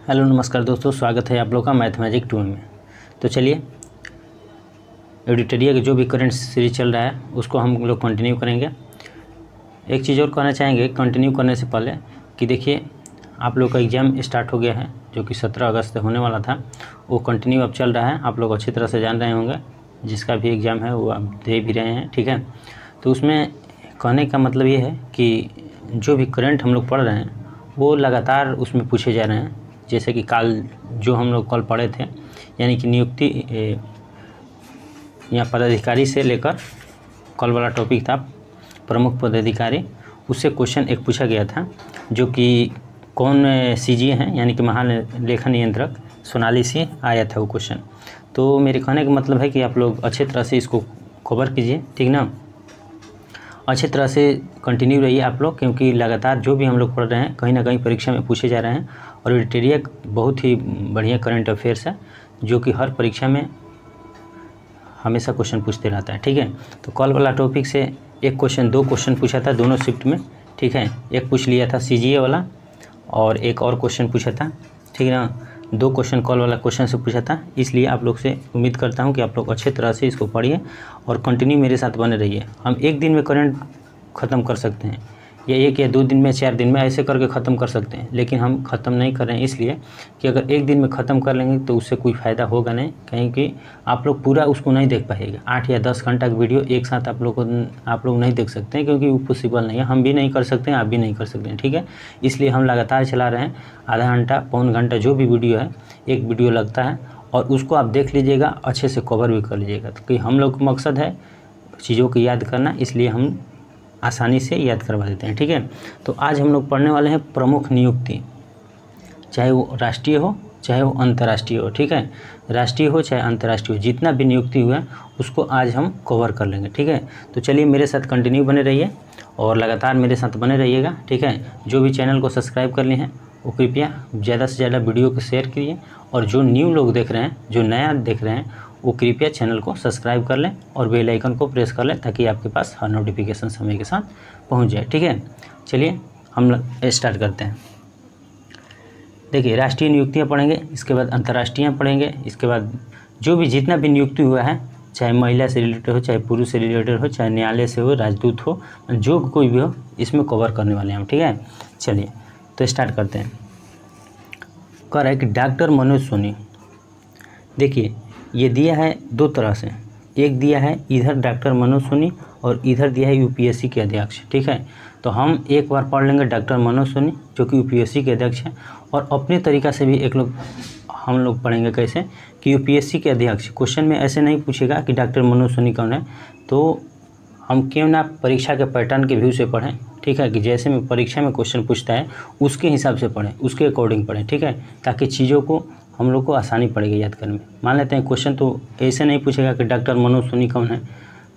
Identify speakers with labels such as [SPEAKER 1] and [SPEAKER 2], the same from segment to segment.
[SPEAKER 1] Hello नमस्कार दोस्तों, स्वागत है आप लोग का मैथमेटिक 2 में। तो चलिए एडिटोरिया के जो भी करंट सीरीज चल रहा है उसको हम लोग कंटिन्यू करेंगे। एक चीज़ और कहना चाहेंगे कंटिन्यू करने से पहले कि देखिए आप लोग का एग्ज़ाम स्टार्ट हो गया है जो कि 17 अगस्त से होने वाला था, वो कंटिन्यू अब चल रहा है। आप लोग अच्छी तरह से जान रहे होंगे, जिसका भी एग्ज़ाम है वो आप दे भी रहे हैं, ठीक है। तो उसमें कहने का मतलब ये है कि जो भी करंट हम लोग पढ़ रहे हैं वो लगातार उसमें पूछे जा रहे हैं। जैसे कि जो हम लोग कल पढ़े थे, यानी कि नियुक्ति या पदाधिकारी से लेकर कल वाला टॉपिक था प्रमुख पदाधिकारी, उससे क्वेश्चन एक पूछा गया था जो कि कौन सीजीए हैं, यानी कि महालेखा नियंत्रक सोनाली से आया था वो क्वेश्चन। तो मेरे कहने का मतलब है कि आप लोग अच्छे तरह से इसको कवर कीजिए, ठीक ना। अच्छे तरह से कंटिन्यू रहिए आप लोग, क्योंकि लगातार जो भी हम लोग पढ़ रहे हैं कहीं ना कहीं परीक्षा में पूछे जा रहे हैं। और एडिटोरिया बहुत ही बढ़िया करंट अफेयर्स है जो कि हर परीक्षा में हमेशा क्वेश्चन पूछते रहता है, ठीक है। तो कल वाला टॉपिक से दो क्वेश्चन पूछा था दोनों शिफ्ट में, ठीक है। एक पूछ लिया था सीजीए वाला और एक और क्वेश्चन पूछा था, ठीक है ना। दो क्वेश्चन कल वाला क्वेश्चन से पूछा था, इसलिए आप लोग से उम्मीद करता हूं कि आप लोग अच्छे तरह से इसको पढ़िए और कंटिन्यू मेरे साथ बने रहिए। हम एक दिन में करंट ख़त्म कर सकते हैं या 1 या 2 दिन में, 4 दिन में ऐसे करके ख़त्म कर सकते हैं, लेकिन हम ख़त्म नहीं कर रहे हैं इसलिए कि अगर एक दिन में ख़त्म कर लेंगे तो उससे कोई फ़ायदा होगा नहीं, क्योंकि आप लोग पूरा उसको नहीं देख पाएंगे। 8 या 10 घंटा का वीडियो एक साथ आप लोग नहीं देख सकते हैं, क्योंकि वो पॉसिबल नहीं है। हम भी नहीं कर सकते हैं, आप भी नहीं कर सकते हैं, ठीक है। इसलिए हम लगातार चला रहे हैं, आधा घंटा पौन घंटा जो भी वीडियो है, एक वीडियो लगता है और उसको आप देख लीजिएगा, अच्छे से कवर भी कर लीजिएगा। तो कि हम लोग का मकसद है चीज़ों को याद करना, इसलिए हम आसानी से याद करवा देते हैं, ठीक है। तो आज हम लोग पढ़ने वाले हैं प्रमुख नियुक्ति, चाहे वो राष्ट्रीय हो चाहे वो अंतर्राष्ट्रीय हो, ठीक है। राष्ट्रीय हो चाहे अंतर्राष्ट्रीय हो, जितना भी नियुक्ति हुआ है उसको आज हम कवर कर लेंगे, ठीक है। तो चलिए मेरे साथ कंटिन्यू बने रहिए और लगातार मेरे साथ बने रहिएगा, ठीक है। जो भी चैनल को सब्सक्राइब कर लिए हैं वो कृपया ज़्यादा से ज़्यादा वीडियो को शेयर कीजिए, और जो न्यू लोग देख रहे हैं, जो नया देख रहे हैं, वो कृपया चैनल को सब्सक्राइब कर लें और बेल आइकन को प्रेस कर लें, ताकि आपके पास हर नोटिफिकेशन समय के साथ पहुंच जाए, ठीक है। चलिए हम स्टार्ट करते हैं। देखिए राष्ट्रीय नियुक्तियां पढ़ेंगे, इसके बाद अंतर्राष्ट्रीय पढ़ेंगे, इसके बाद जो भी जितना भी नियुक्ति हुआ है, चाहे महिला से रिलेटेड हो, चाहे पुरुष से रिलेटेड हो, चाहे न्यायालय से हो, राजदूत हो, जो कोई भी हो, इसमें कवर करने वाले हैं हम, ठीक है। चलिए तो स्टार्ट करते हैं। कह रहा है कि डॉक्टर मनोज सोनी, देखिए ये दिया है दो तरह से, एक दिया है इधर डॉक्टर मनोज सोनी और इधर दिया है यूपीएससी के अध्यक्ष, ठीक है। तो हम एक बार पढ़ लेंगे डॉक्टर मनोज सोनी जो कि यूपीएससी के अध्यक्ष हैं, और अपने तरीक़ा से भी हम लोग पढ़ेंगे कैसे कि यूपीएससी के अध्यक्ष। क्वेश्चन में ऐसे नहीं पूछेगा कि डॉक्टर मनोज सोनी कौन है, तो हम क्यों ना परीक्षा के पैटर्न के व्यू से पढ़ें, ठीक है। कि जैसे में परीक्षा में क्वेश्चन पूछता है उसके हिसाब से पढ़ें, उसके अकॉर्डिंग पढ़ें, ठीक है, ताकि चीज़ों को हम लोग को आसानी पड़ेगी याद करने में। मान लेते हैं क्वेश्चन तो ऐसे नहीं पूछेगा कि डॉक्टर मनोज सोनी कौन है,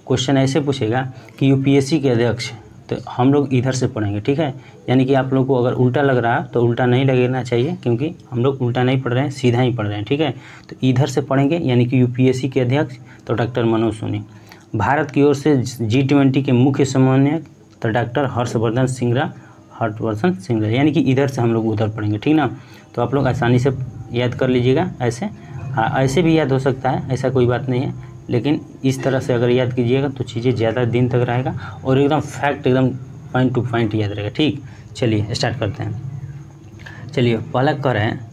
[SPEAKER 1] क्वेश्चन ऐसे पूछेगा कि यूपीएससी के अध्यक्ष, तो हम लोग इधर से पढ़ेंगे, ठीक है। यानी कि आप लोग को अगर उल्टा लग रहा है तो उल्टा नहीं लगना चाहिए, क्योंकि हम लोग उल्टा नहीं पढ़ रहे हैं, सीधा ही पढ़ रहे हैं, ठीक है। तो इधर से पढ़ेंगे, यानी कि यूपीएससी के अध्यक्ष तो डॉक्टर मनोज सोनी। भारत की ओर से G20 के मुख्य समन्वयक तो डॉक्टर हर्षवर्धन श्रृंगला, यानी कि इधर से हम लोग उधर पढ़ेंगे, ठीक ना। तो आप लोग आसानी से याद कर लीजिएगा, ऐसे भी याद हो सकता है, ऐसा कोई बात नहीं है, लेकिन इस तरह से अगर याद कीजिएगा तो चीज़ें ज़्यादा दिन तक रहेगा और एकदम फैक्ट, एकदम पॉइंट टू पॉइंट याद रहेगा, ठीक। चलिए स्टार्ट करते हैं। चलिए पहला कह रहे हैं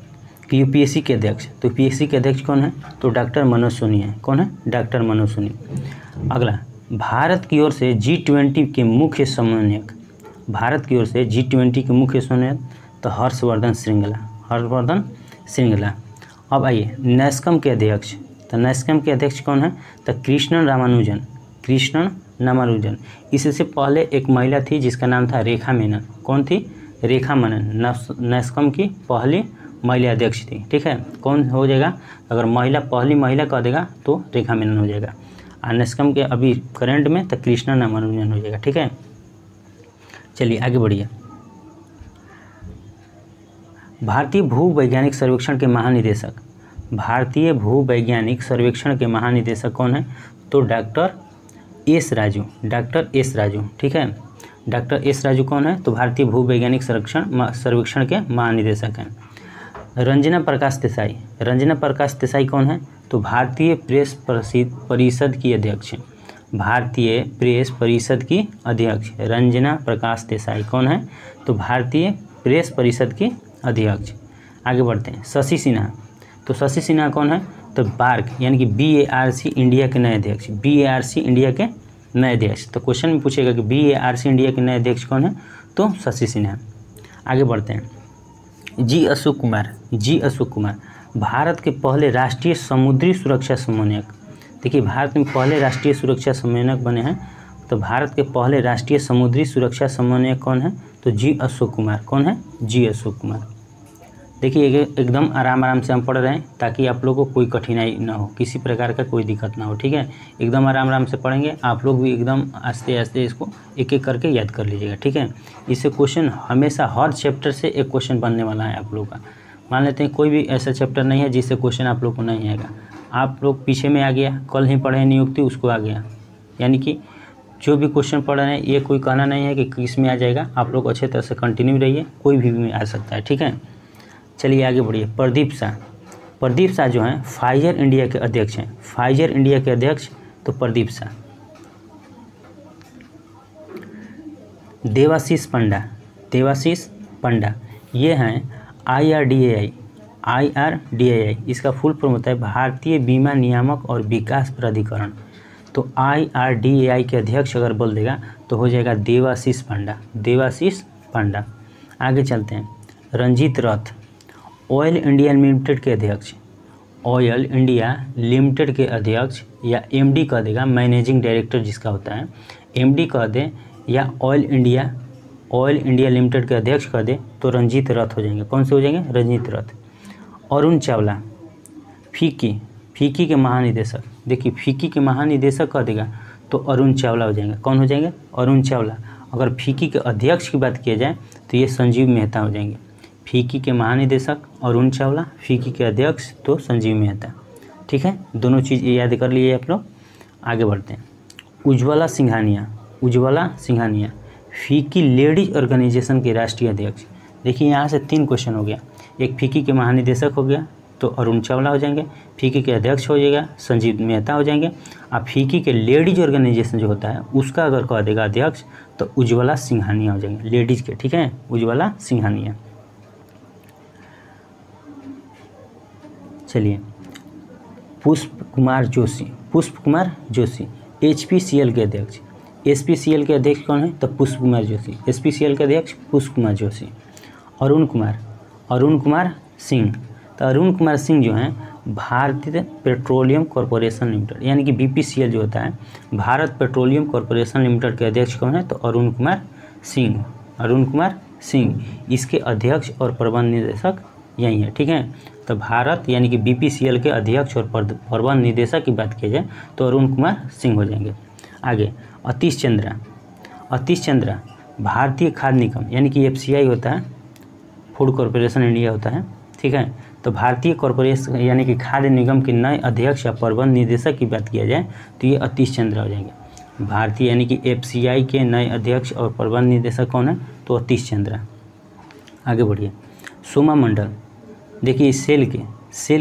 [SPEAKER 1] कि यूपीएससी के अध्यक्ष, तो यूपीएससी के अध्यक्ष कौन है, तो डॉक्टर मनोज सोनी है। कौन है, डॉक्टर मनोज सोनी। अगला, भारत की ओर से G20 के मुख्य समन्वयक, भारत की ओर से G20 के मुख्य समन्वयक तो हर्षवर्धन श्रृंगला। अब आइए नैस्कम के अध्यक्ष, तो नैस्कम के अध्यक्ष कौन है, तो कृष्णन रामानुजन। इससे पहले एक महिला थी जिसका नाम था रेखा मेनन। कौन थी, रेखा मेनन, नैस्कम की पहली महिला अध्यक्ष थी, ठीक है। कौन हो जाएगा, अगर पहली महिला कह देगा तो रेखा मेनन हो जाएगा, और नैस्कम के अभी करंट में तो कृष्णन रामानुजन हो जाएगा, ठीक है। चलिए आगे बढ़िए। भारतीय भूवैज्ञानिक सर्वेक्षण के महानिदेशक, भारतीय भूवैज्ञानिक सर्वेक्षण के महानिदेशक कौन है, तो डॉक्टर एस राजू, ठीक है। डॉक्टर एस राजू कौन है, तो भारतीय भूवैज्ञानिक सर्वेक्षण के महानिदेशक हैं। रंजना प्रकाश देसाई, रंजना प्रकाश देसाई कौन है? तो भारतीय प्रेस परिषद की अध्यक्ष, भारतीय प्रेस परिषद की अध्यक्ष रंजना प्रकाश देसाई कौन है? तो भारतीय प्रेस परिषद की अध्यक्ष। आगे बढ़ते हैं, शशि सिन्हा, तो शशि सिन्हा कौन है? तो बार्क यानी कि BARC इंडिया के नए अध्यक्ष, BARC इंडिया के नए अध्यक्ष। तो क्वेश्चन में पूछेगा कि BARC इंडिया के नए अध्यक्ष कौन है? तो शशि सिन्हा। आगे बढ़ते हैं, जी अशोक कुमार, जी अशोक कुमार भारत के पहले राष्ट्रीय समुद्री सुरक्षा समन्वयक। देखिए भारत में पहले राष्ट्रीय सुरक्षा समन्वयक बने हैं, तो भारत के पहले राष्ट्रीय समुद्री सुरक्षा समन्वयक कौन है? तो जी अशोक कुमार। कौन है? जी अशोक कुमार। देखिए एकदम आराम से हम पढ़ रहे हैं ताकि आप लोगों को कोई कठिनाई ना हो, किसी प्रकार का कोई दिक्कत ना हो, ठीक है। एकदम आराम से पढ़ेंगे, आप लोग भी एकदम आस्ते आस्ते इसको एक एक करके याद कर लीजिएगा, ठीक है। इससे क्वेश्चन हमेशा हर चैप्टर से एक क्वेश्चन बनने वाला है आप लोग का। मान लेते हैं कोई भी ऐसा चैप्टर नहीं है जिससे क्वेश्चन आप लोग को नहीं आएगा। आप लोग पीछे में आ गया, कल ही पढ़े नियुक्ति उसको आ गया, यानी कि जो भी क्वेश्चन पढ़ रहे हैं ये कोई कहना नहीं है कि किस में आ जाएगा। आप लोग अच्छे तरह से कंटिन्यू रहिए, कोई भी में आ सकता है, ठीक है। चलिए आगे बढ़िए। प्रदीप शाह, प्रदीप शाह जो हैं फाइजर इंडिया के अध्यक्ष हैं, फाइजर इंडिया के अध्यक्ष तो प्रदीप शाह। देवाशीष पंडा, देवाशीष पंडा ये हैं IRDAI, इसका फुल फॉर्म होता है भारतीय बीमा नियामक और विकास प्राधिकरण। तो IRDAI के अध्यक्ष अगर बोल देगा तो हो जाएगा देवाशीष पंडा, देवाशीष पंडा। आगे चलते हैं, रंजीत रथ ऑयल इंडिया लिमिटेड के अध्यक्ष, ऑयल इंडिया लिमिटेड के अध्यक्ष या MD कह देगा, मैनेजिंग डायरेक्टर जिसका होता है MD कह दे, या ऑयल इंडिया लिमिटेड के अध्यक्ष कह दे तो रंजीत रथ हो जाएंगे। कौन से हो जाएंगे? रंजीत रथ। अरुण चावला फीकी के महानिदेशक, देखिए फीकी के महानिदेशक कह देगा तो अरुण चावला हो जाएंगे। कौन हो जाएंगे? अरुण चावला। अगर फीकी के अध्यक्ष की बात किया जाए तो ये संजीव मेहता हो जाएंगे। फीकी के महानिदेशक अरुण चावला, फीकी के अध्यक्ष तो संजीव मेहता, ठीक है। दोनों चीज़ याद कर लिए आप लोग। आगे बढ़ते हैं, उज्ज्वला सिंघानिया, उज्ज्वला सिंघानिया फीकी लेडीज ऑर्गेनाइजेशन के राष्ट्रीय अध्यक्ष। देखिए यहाँ से 3 क्वेश्चन हो गया, एक फीकी के महानिदेशक हो गया तो अरुण चावला हो जाएंगे, फीकी के अध्यक्ष हो जाएगा संजीव मेहता हो जाएंगे, और फीकी के लेडीज ऑर्गेनाइजेशन जो होता है उसका अगर कह देगा अध्यक्ष तो उज्ज्वला सिंघानिया हो जाएंगे, लेडीज के, ठीक है, उज्ज्वला सिंघानिया। चलिए, पुष्प कुमार जोशी HPCL के अध्यक्ष, SPCL के अध्यक्ष कौन है? तो पुष्प कुमार जोशी, SPCL के अध्यक्ष पुष्प कुमार जोशी। अरुण कुमार सिंह, तो अरुण कुमार सिंह जो हैं भारतीय पेट्रोलियम कॉरपोरेशन लिमिटेड यानी कि BPCL जो होता है भारत पेट्रोलियम कॉरपोरेशन लिमिटेड के अध्यक्ष कौन है? तो अरुण कुमार सिंह इसके अध्यक्ष और प्रबंध निदेशक यही है, ठीक है। तो भारत यानी कि BPCL के अध्यक्ष और प्रबंध निदेशक की बात की जाए तो अरुण कुमार सिंह हो जाएंगे। आगे अतीश चंद्रा भारतीय खाद्य निगम यानी कि FCI होता है, फूड कॉरपोरेशन इंडिया होता है, ठीक है। तो भारतीय कॉरपोरेशन यानी कि खाद्य निगम के नए अध्यक्ष या प्रबंध निदेशक की बात किया जाए तो ये अतीश चंद्रा हो जाएंगे। भारतीय यानी कि FCI के नए अध्यक्ष और प्रबंध निदेशक कौन है? तो अतीश चंद्रा। आगे बढ़िए, सोमा मंडल, देखिए सेल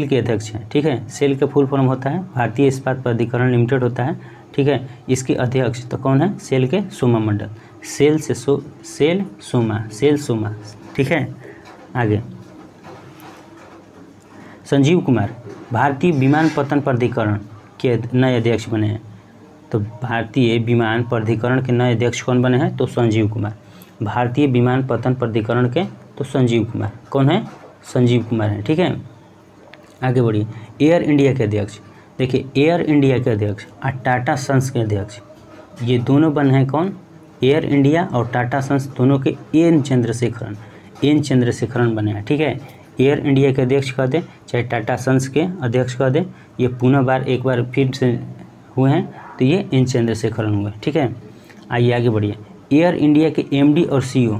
[SPEAKER 1] के अध्यक्ष हैं, ठीक है। सेल का फुल फॉर्म होता है भारतीय इस्पात प्राधिकरण लिमिटेड होता है, ठीक है। इसके अध्यक्ष तो कौन है? सेल के सोमा मंडल, सेल सोमा, ठीक है। आगे संजीव कुमार भारतीय विमानपत्तन प्राधिकरण के नए अध्यक्ष बने हैं। तो भारतीय विमान प्राधिकरण के नए अध्यक्ष कौन बने हैं? तो संजीव कुमार, भारतीय विमानपत्तन प्राधिकरण के तो संजीव कुमार। कौन है? संजीव कुमार हैं, ठीक है। आगे बढ़िए, एयर इंडिया के अध्यक्ष, देखिए एयर इंडिया के अध्यक्ष और टाटा सन्स के अध्यक्ष ये दोनों बने हैं कौन? एयर इंडिया और टाटा सन्स दोनों के एन चंद्रशेखरन बने हैं, ठीक है। एयर इंडिया के अध्यक्ष कह दे चाहे टाटा सन्स के अध्यक्ष कह दे, ये पुनः एक बार फिर से हुए हैं तो ये एन चंद्रशेखरन हुए, ठीक है। आइए आगे बढ़िए, एयर इंडिया के MD और CEO,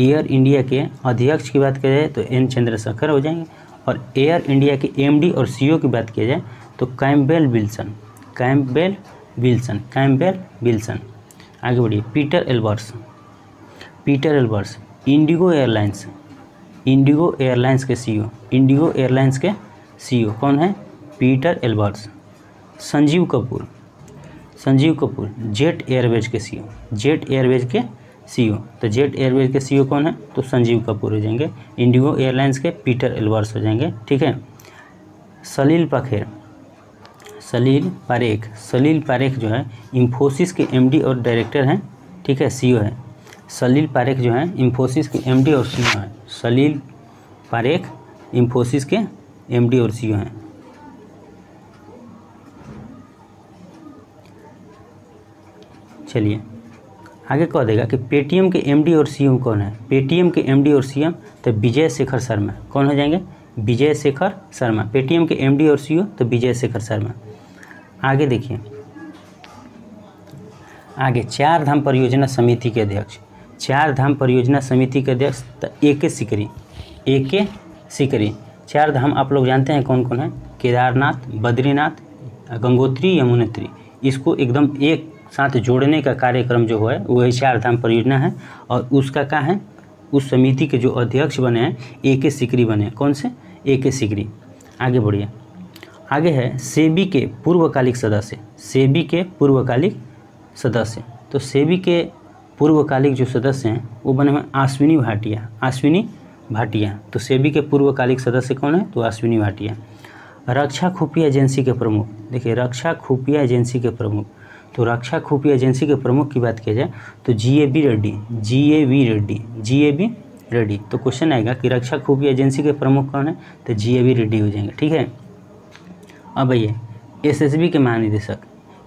[SPEAKER 1] एयर इंडिया के अध्यक्ष की बात किया जाए तो एन चंद्रशेखर हो जाएंगे, और एयर इंडिया के MD और CEO की बात किया जाए तो कैम्पबेल विल्सन। आगे बढ़िए, Peter Elbers Indigo Indigo airlines के सीईओ, इंडिगो एयरलाइंस के सीईओ कौन है? Peter Albert's. Sanjeev Kapoor, Sanjeev Kapoor jet Airways के सीईओ, जेट एयरवेज के सीईओ। तो जेट एयरवेज के सीईओ कौन है? तो संजीव कपूर हो जाएंगे। इंडिगो एयरलाइंस के पीटर एल्बर्ट्स हो जाएंगे, ठीक है। सलील पाखेर, सलील पारेख, सलील पारेख जो है इंफोसिस के एमडी और डायरेक्टर हैं, ठीक है, सीईओ है। सलील पारेख जो है इंफोसिस के एमडी और सीईओ हैं। सलील पारेख इंफोसिस के एमडी और सीईओ हैं। चलिए आगे कह देगा कि पेटीएम के एमडी और सीईओ कौन है? पेटीएम के एमडी और सीईओ तो विजय शेखर शर्मा। कौन हो जाएंगे? विजय शेखर शर्मा। पेटीएम के एमडी और सीईओ तो विजय शेखर शर्मा। आगे देखिए, आगे चार धाम परियोजना समिति के अध्यक्ष, चार धाम परियोजना समिति के अध्यक्ष तो ए.के. सिकरी, ए.के. सिकरी। चार धाम आप लोग जानते हैं कौन कौन है? केदारनाथ, बद्रीनाथ, गंगोत्री, यमुनोत्री। इसको एकदम एक साथ जोड़ने का कार्यक्रम जो है वही चार धाम परियोजना है। और उसका क्या है? उस समिति के जो अध्यक्ष बने हैं ए.के. सिकरी बने हैं। कौन से? ए.के. सिकरी। आगे बढ़िए, आगे है सेबी के पूर्वकालिक सदस्य, सेबी के पूर्वकालिक सदस्य। तो सेबी के पूर्वकालिक जो सदस्य हैं वो बने हुए अश्विनी भाटिया, अश्विनी भाटिया। तो सेबी के पूर्वकालिक सदस्य कौन है? तो अश्विनी भाटिया। रक्षा खुफिया एजेंसी के प्रमुख, देखिए रक्षा खुफिया एजेंसी के प्रमुख, तो रक्षा खुफिया एजेंसी के प्रमुख की बात किया जाए तो जी.ए.बी. रेड्डी, जी.ए.बी. रेड्डी, जी.ए.बी. रेड्डी। तो क्वेश्चन आएगा कि रक्षा खुफिया एजेंसी के प्रमुख कौन है? तो जी.ए.बी. रेड्डी हो जाएंगे, ठीक है। अब ये एसएसबी के महानिदेशक,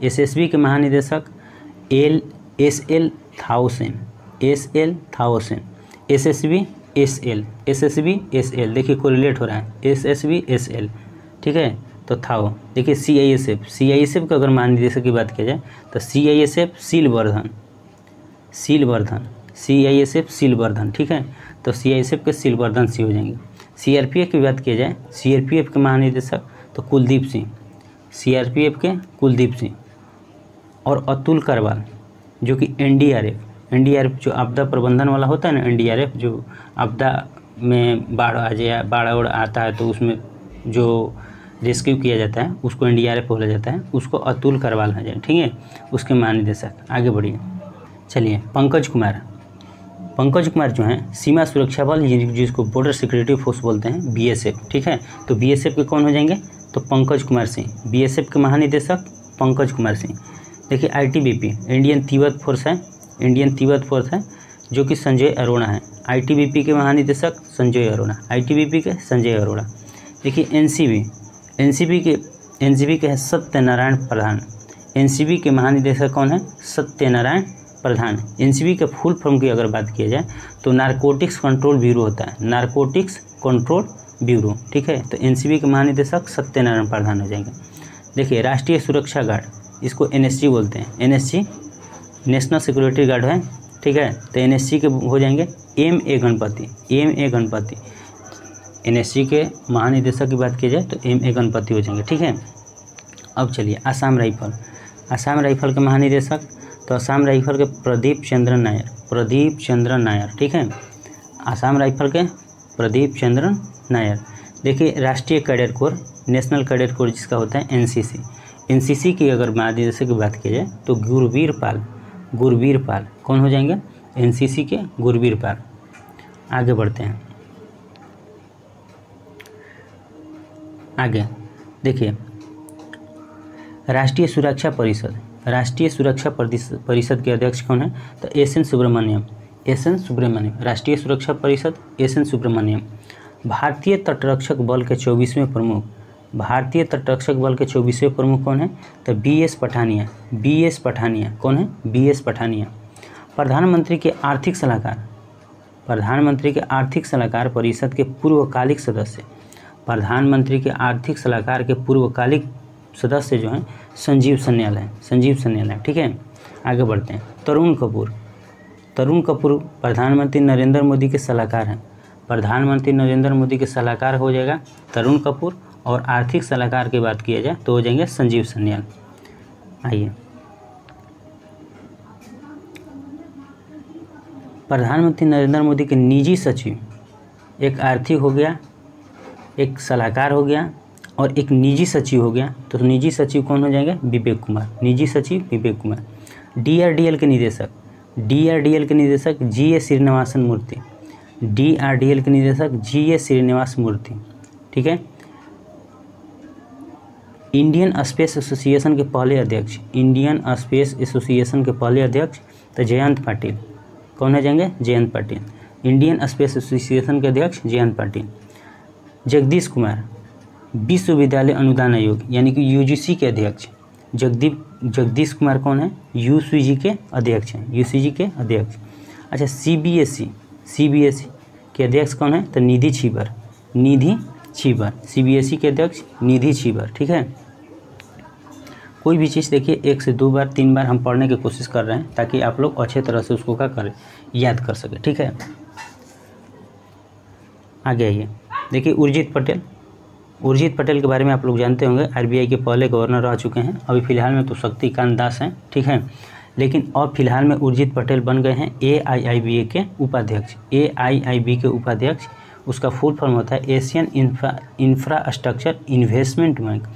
[SPEAKER 1] एसएसबी के महानिदेशक S L. Thaosen, S L. Thaosen. SSB S L., SSB S L. देखिए कोरिलेट हो रहा है, एसएसबी एस.एल., ठीक है। तो थाओ देखिए सीआईएसएफ, सीआईएसएफ का अगर महानिदेशक की बात किया जाए तो सीआईएसएफ सीलवर्धन, सीलवर्धन, सीआईएसएफ सीलवर्धन, ठीक है। तो सीआईएसएफ के सीलवर्धन सी हो जाएंगे। सीआरपीएफ की बात किया जाए, सीआरपीएफ के महानिदेशक तो कुलदीप सिंह, सीआरपीएफ के कुलदीप सिंह। और अतुल करवाल जो कि एनडीआरएफ, एनडीआरएफ जो आपदा प्रबंधन वाला होता है ना, एनडीआरएफ जो आपदा में बाढ़ आ जाए, बाढ़ आता है तो उसमें जो रेस्क्यू किया जाता है उसको एनडीआरएफ बोला जाता है, उसको अतुल करवाल है जाए, ठीक है, उसके महानिदेशक। आगे बढ़िए, चलिए पंकज कुमार, पंकज कुमार जो हैं सीमा सुरक्षा बल जिसको बॉर्डर सिक्योरिटी फोर्स बोलते हैं, बीएसएफ, ठीक है। तो बीएसएफ के कौन हो जाएंगे? तो पंकज कुमार सिंह, बीएसएफ के महानिदेशक पंकज कुमार सिंह। देखिए आईटीबीपी इंडियन तिब्बत फोर्स है, इंडियन तिब्बत फोर्स है जो कि संजय अरोड़ा है। आईटीबीपी के महानिदेशक संजय अरोड़ा, आईटीबीपी के संजय अरोड़ा। देखिए एनसीबी, एनसीबी के हैं सत्यनारायण प्रधान, एनसीबी के महानिदेशक कौन है? सत्यनारायण प्रधान। एनसीबी के फुल फॉर्म की अगर बात किया जाए तो नारकोटिक्स कंट्रोल ब्यूरो होता है, नारकोटिक्स कंट्रोल ब्यूरो, ठीक है। तो एनसीबी के महानिदेशक सत्यनारायण प्रधान हो जाएंगे। देखिए राष्ट्रीय सुरक्षा गार्ड, इसको एनएसजी बोलते हैं, एनएसजी नेशनल सिक्योरिटी गार्ड है, ठीक है। तो एनएसजी के हो जाएंगे एम.ए. गणपति, एम.ए. गणपति। एनएसजी के महानिदेशक की बात की जाए तो एम.ए. गणपति हो जाएंगे, ठीक है। अब चलिए आसाम राइफल, आसाम राइफल के महानिदेशक तो आसाम राइफल के प्रदीप चंद्रन नायर, प्रदीप चंद्रन नायर, ठीक है। आसाम राइफल के प्रदीप चंद्रन नायर। देखिए राष्ट्रीय cadet corps, national cadet corps जिसका होता है एनसीसी, एनसीसी की अगर महानिदेशक की बात की जाए तो गुरवीर पाल, गुरवीर पाल कौन हो जाएंगे? एनसीसी के गुरवीर पाल। आगे बढ़ते हैं, आगे देखिए राष्ट्रीय सुरक्षा परिषद, राष्ट्रीय सुरक्षा परिषद के अध्यक्ष कौन है? तो एस.एन. सुब्रमण्यम, एस.एन. सुब्रमण्यम, राष्ट्रीय सुरक्षा परिषद एस.एन. सुब्रमण्यम। भारतीय तटरक्षक बल के 24वें प्रमुख, भारतीय तटरक्षक बल के 24वें प्रमुख कौन है? तो बी.एस. पठानिया, बी.एस. पठानिया कौन है? बी.एस. पठानिया। प्रधानमंत्री के आर्थिक सलाहकार, प्रधानमंत्री के आर्थिक सलाहकार परिषद के पूर्वकालिक सदस्य, प्रधानमंत्री के आर्थिक सलाहकार के पूर्वकालिक सदस्य जो हैं संजीव सन्याल हैं, संजीव सन्याल हैं, ठीक है। आगे बढ़ते हैं, तरुण कपूर, तरुण कपूर प्रधानमंत्री नरेंद्र मोदी के सलाहकार हैं, प्रधानमंत्री नरेंद्र मोदी के सलाहकार हो जाएगा तरुण कपूर। और आर्थिक सलाहकार की बात किया जाए तो हो जाएंगे संजीव सन्याल। आइए प्रधानमंत्री नरेंद्र मोदी के निजी सचिव, एक आर्थिक हो गया, एक सलाहकार हो गया और एक निजी सचिव हो गया। तो निजी सचिव कौन हो जाएंगे? विवेक कुमार। निजी सचिव विवेक कुमार। DRDL के निदेशक, DRDL के निदेशक GA श्रीनिवासन मूर्ति। DRDL के निदेशक GA श्रीनिवास मूर्ति। ठीक है। इंडियन स्पेस एसोसिएशन के पहले अध्यक्ष, इंडियन स्पेस एसोसिएशन के पहले अध्यक्ष तो जयंत पाटिल। कौन है जाएंगे? Jayant Patil. Indian space association के अध्यक्ष जयंत पाटिल। जगदीश कुमार, विश्वविद्यालय अनुदान आयोग यानी कि UGC के अध्यक्ष। जगदीश कुमार कौन है? UCG के अध्यक्ष हैं, UCG के अध्यक्ष। अच्छा, CBSE के अध्यक्ष कौन है? तो निधि छीबर। निधि छीबर, CBSE के अध्यक्ष निधि छीबर। ठीक है। कोई भी चीज़ देखिए 1 से 2 बार 3 बार हम पढ़ने की कोशिश कर रहे हैं ताकि आप लोग अच्छे तरह से उसको क्या करें, याद कर सके। ठीक है। आगे आइए, देखिए उर्जित पटेल के बारे में आप लोग जानते होंगे, RBI के पहले गवर्नर रह चुके हैं। अभी फ़िलहाल में तो शक्तिकांत दास हैं। ठीक है। लेकिन अब फिलहाल में उर्जित पटेल बन गए हैं AIIBA के उपाध्यक्ष। AIIB के उपाध्यक्ष, उसका फुल फॉर्म होता है Asian infrastructure investment bank.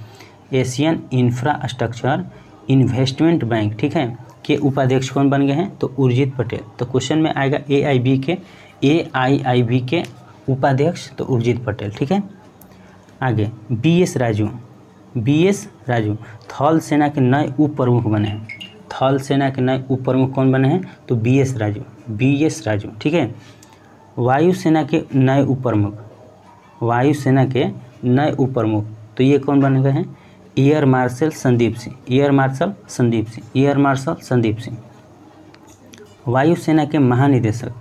[SPEAKER 1] Asian infrastructure investment bank, ठीक है, के उपाध्यक्ष कौन बन गए हैं? तो उर्जित पटेल। तो क्वेश्चन में आएगा AIIB के उपाध्यक्ष तो उर्जित पटेल। ठीक है। आगे BS राजू थल सेना के नए उप प्रमुख बने हैं। थल सेना के नए उप प्रमुख कौन बने हैं? तो BS राजू। ठीक है। वायुसेना के नए उप प्रमुख तो ये कौन बने गए हैं? Air marshal Sandeep Singh. वायुसेना के महानिदेशक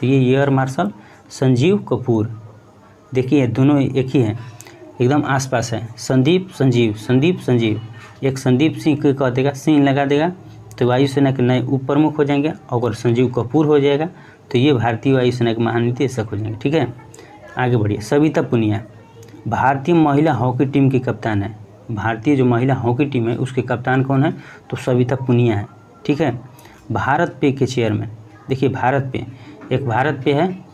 [SPEAKER 1] तो ये एयर मार्शल संजीव कपूर। देखिए दोनों एक ही हैं, एकदम आसपास है। संदीप संजीव, एक संदीप सिंह को कह देगा, सिंह लगा देगा तो वायुसेना के नए उप प्रमुख हो जाएंगे। अगर संजीव कपूर हो जाएगा तो ये भारतीय वायुसेना के महानिदेशक हो जाएंगे। ठीक है। आगे बढ़िए। सविता पुनिया भारतीय महिला हॉकी टीम की कप्तान है। भारतीय जो महिला हॉकी टीम है उसके कप्तान कौन है? तो सविता पुनिया है। ठीक है। भारत पे के चेयरमैन, देखिए भारत पे है,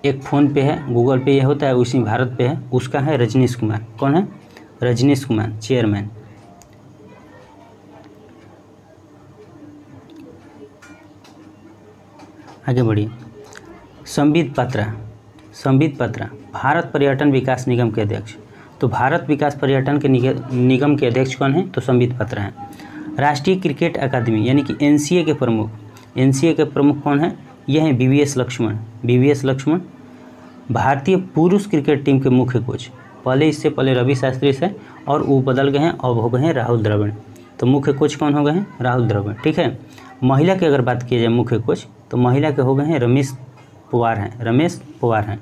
[SPEAKER 1] एक फ़ोन पे है, गूगल पे ये होता है, उसी भारत पे है, उसका है रजनीश कुमार। कौन है? रजनीश कुमार, चेयरमैन। आगे बढ़िए। संबित पात्रा भारत पर्यटन विकास निगम के अध्यक्ष। तो भारत विकास पर्यटन के निगम के अध्यक्ष कौन है? तो संबित पात्रा हैं। राष्ट्रीय क्रिकेट अकादमी यानी कि NCA के प्रमुख कौन है? यह है VVS लक्ष्मण। भारतीय पुरुष क्रिकेट टीम के मुख्य कोच, इससे पहले रवि शास्त्री से और वो बदल गए हैं, अब हो गए हैं राहुल द्रविड़। तो मुख्य कोच कौन हो गए हैं? राहुल द्रविड़। ठीक है। महिला की अगर बात की जाए मुख्य कोच तो महिला के हो गए हैं रमेश पवार हैं।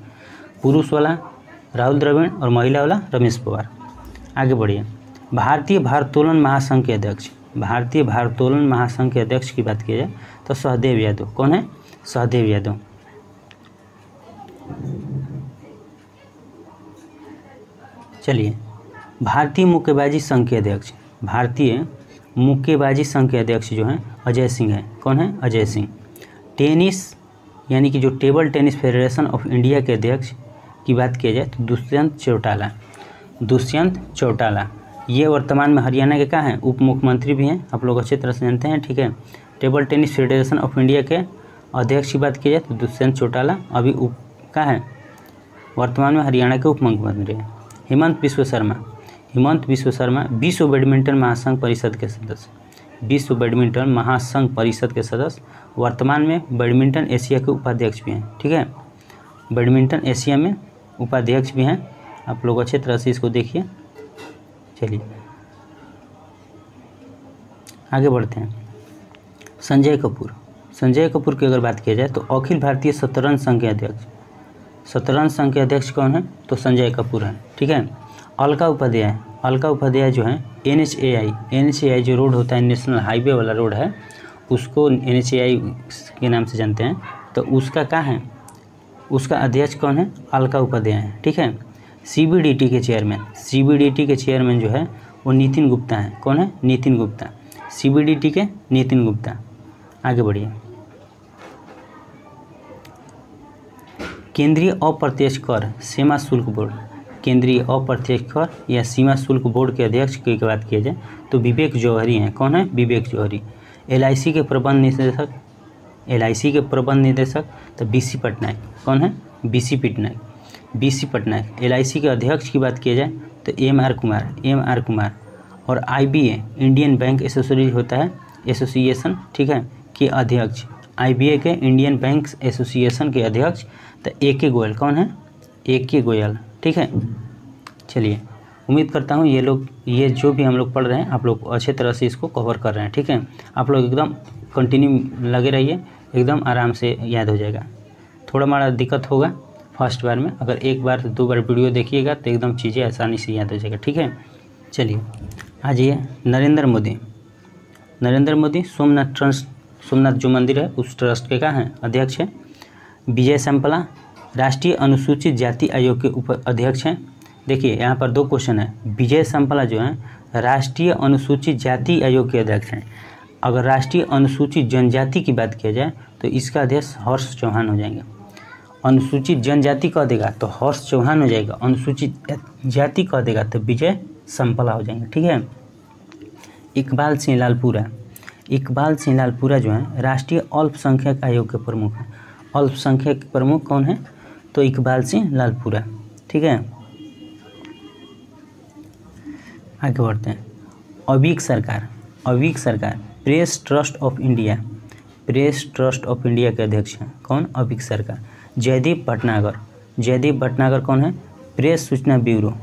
[SPEAKER 1] पुरुष वाला राहुल द्रविड़ और महिला वाला रमेश पवार। आगे बढ़िए। भारतीय भारोत्तोलन महासंघ के अध्यक्ष की बात की जाए तो सहदेव यादव। कौन है? सहदेव यादव। चलिए, भारतीय मुक्केबाजी संघ के अध्यक्ष जो हैं अजय सिंह हैं। कौन है? अजय सिंह। टेनिस यानी कि जो table tennis federation of India के अध्यक्ष की बात की जाए तो दुष्यंत चौटाला ये वर्तमान में हरियाणा के क्या हैं? उप मुख्यमंत्री भी हैं, आप लोग अच्छी तरह से जानते हैं। ठीक है। Table tennis federation of India के अध्यक्ष की बात की जाए तो दुष्यंत चौटाला अभी वर्तमान में हरियाणा के उप मुख्यमंत्री हैं। हेमंत विश्व शर्मा विश्व बैडमिंटन महासंघ परिषद के सदस्य, वर्तमान में बैडमिंटन एशिया के उपाध्यक्ष भी हैं। ठीक है। बैडमिंटन एशिया में उपाध्यक्ष भी हैं, आप लोग अच्छे तरह से इसको देखिए। चलिए आगे बढ़ते हैं। संजय कपूर की अगर बात की जाए तो अखिल भारतीय शतरंज संघ के अध्यक्ष कौन है? तो संजय कपूर हैं। ठीक है। अलका उपाध्याय जो है NHAI जो रोड होता है, नेशनल हाईवे वाला रोड है, उसको NHAI के नाम से जानते हैं। तो उसका क्या है? उसका अध्यक्ष कौन है? अलका उपाध्याय है। ठीक है। CBDT के चेयरमैन जो है वो नितिन गुप्ता हैं। कौन है? नितिन गुप्ता। CBDT के नितिन गुप्ता। आगे बढ़िए। केंद्रीय अप्रत्यक्ष कर सीमा शुल्क बोर्ड, केंद्रीय अप्रत्यक्ष कर या सीमा शुल्क बोर्ड के अध्यक्ष की बात किया जाए तो विवेक जौहरी हैं। कौन है? विवेक जौहरी। एलआईसी के प्रबंध निदेशक, एलआईसी के प्रबंध निदेशक तो बीसी पटनायक। कौन है? BC Patnaik, BC Patnaik. LIC के अध्यक्ष की बात किया जाए तो एमआर कुमार, एमआर कुमार। और आईबीए इंडियन बैंक एसोसिएशन होता है, एसोसिएशन, ठीक है, के अध्यक्ष, आईबीए के इंडियन बैंक एसोसिएशन के अध्यक्ष तो एके गोयल। कौन है? एके गोयल, ठीक है। चलिए, उम्मीद करता हूँ ये लोग, ये जो भी हम लोग पढ़ रहे हैं आप लोग अच्छे तरह से इसको कवर कर रहे हैं, ठीक है। आप लोग एकदम कंटिन्यू लगे रहिए, एकदम आराम से याद हो जाएगा। थोड़ा माड़ा दिक्कत होगा फर्स्ट बार में, अगर एक बार दो बार वीडियो देखिएगा तो एकदम चीज़ें आसानी से याद हो जाएगा, ठीक है। चलिए आ जाइए। नरेंद्र मोदी, नरेंद्र मोदी सोमनाथ ट्रस्ट, सोमनाथ जो मंदिर है उस ट्रस्ट के क्या हैं? अध्यक्ष है। विजय संपला राष्ट्रीय अनुसूचित जाति आयोग के अध्यक्ष हैं। देखिए यहाँ पर दो क्वेश्चन है। विजय संपला जो है राष्ट्रीय अनुसूचित जाति आयोग के अध्यक्ष हैं। अगर राष्ट्रीय अनुसूचित जनजाति की बात किया जाए तो इसका अध्यक्ष हर्ष चौहान हो जाएंगे। अनुसूचित जनजाति कह देगा तो हर्ष चौहान हो जाएगा, अनुसूचित जाति कह देगा तो विजय संपला हो जाएंगे, ठीक है। इकबाल सिंह लालपुरा, इकबाल सिंह लालपुरा जो है राष्ट्रीय अल्पसंख्यक आयोग के प्रमुख हैं। अल्पसंख्यक प्रमुख कौन है? तो इकबाल सिंह लालपुरा, ठीक है। आगे बढ़ते हैं। अवीक सरकार, अवीक सरकार press trust of India, press trust of India के अध्यक्ष हैं। कौन? अवीक सरकार। जयदीप भटनागर, जयदीप भटनागर कौन है? प्रेस सूचना ब्यूरो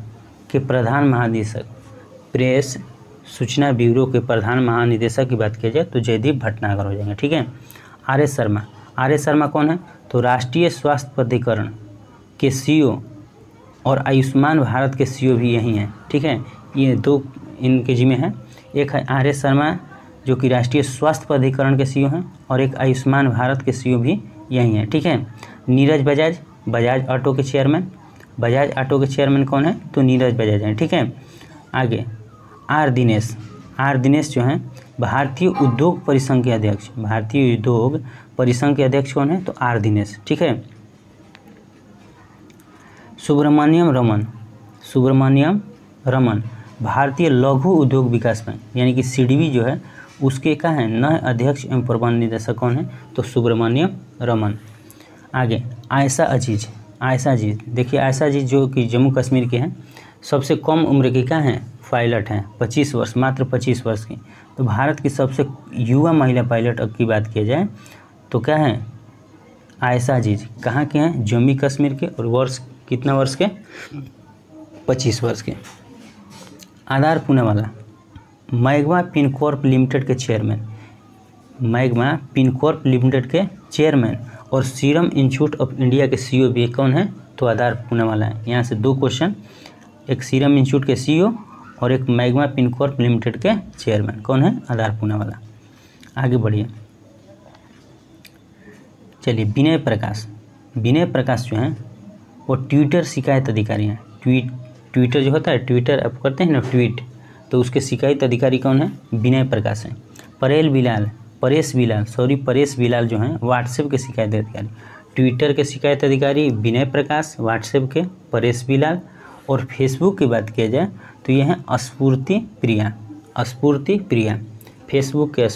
[SPEAKER 1] के प्रधान महानिदेशक, प्रेस सूचना ब्यूरो के प्रधान महानिदेशक की बात की जाए तो जयदीप भटनागर हो जाएंगे, ठीक है। R S Sharma, R S Sharma कौन है? तो राष्ट्रीय स्वास्थ्य प्राधिकरण के सीईओ और आयुष्मान भारत के सीईओ भी यही हैं, ठीक है। ये दो इनके जिम्मे हैं। एक है आर एस शर्मा जो कि राष्ट्रीय स्वास्थ्य प्राधिकरण के सीईओ हैं और एक आयुष्मान भारत के सीईओ भी यही हैं, ठीक है। नीरज बजाज, बजाज ऑटो के चेयरमैन, बजाज ऑटो के चेयरमैन कौन है? तो नीरज बजाज हैं, ठीक है। आगे आर दिनेश, आर दिनेश जो हैं भारतीय उद्योग परिसंघ के अध्यक्ष, भारतीय उद्योग परिसंघ के अध्यक्ष कौन है? तो आर दिनेश, ठीक है। सुब्रमण्यम रमन, सुब्रमण्यम रमन भारतीय लघु उद्योग विकास बैंक यानी कि सीडीबी जो है उसके क्या है? नए अध्यक्ष एवं प्रबंध निदेशक कौन है? तो सुब्रमण्यम रमन। आगे आयशा अजीज, आयशा अजीज, देखिए आयशा अजीज जो कि जम्मू कश्मीर के हैं, सबसे कम उम्र की क्या हैं? पायलट हैं, 25 वर्ष, मात्र 25 वर्ष की। तो भारत की सबसे युवा महिला पायलट की बात किया जाए तो क्या है? आयशा अजीज। कहाँ के हैं? जम्मू कश्मीर के। और वर्ष कितना वर्ष के? 25 वर्ष के। आधार पूनावाला मैग्मा पिनकॉर्प लिमिटेड के चेयरमैन, मैग्मा पिनकॉर्प लिमिटेड के चेयरमैन और सीरम इंस्टीट्यूट ऑफ इंडिया के सीईओ भी कौन है? तो आधार पूनावाला है। यहाँ से दो क्वेश्चन, एक सीरम इंस्टीट्यूट के सीईओ और एक मैग्मा पिनकॉर्प लिमिटेड के चेयरमैन कौन है? आधार पूनावाला। आगे बढ़िए। चलिए विनय प्रकाश, विनय प्रकाश जो हैं वो ट्विटर शिकायत अधिकारी हैं। ट्विटर जो होता है, ट्विटर आप करते हैं ना ट्वीट, तो उसके शिकायत अधिकारी कौन है? विनय प्रकाश हैं। परेश बिलाल जो हैं व्हाट्सएप के शिकायत अधिकारी। ट्विटर के शिकायत अधिकारी विनय प्रकाश, व्हाट्सएप के परेश बिलाल और फेसबुक की बात किया जाए तो ये हैं स्फूर्ति प्रिया, स्फूर्ति प्रिया। फेसबुक के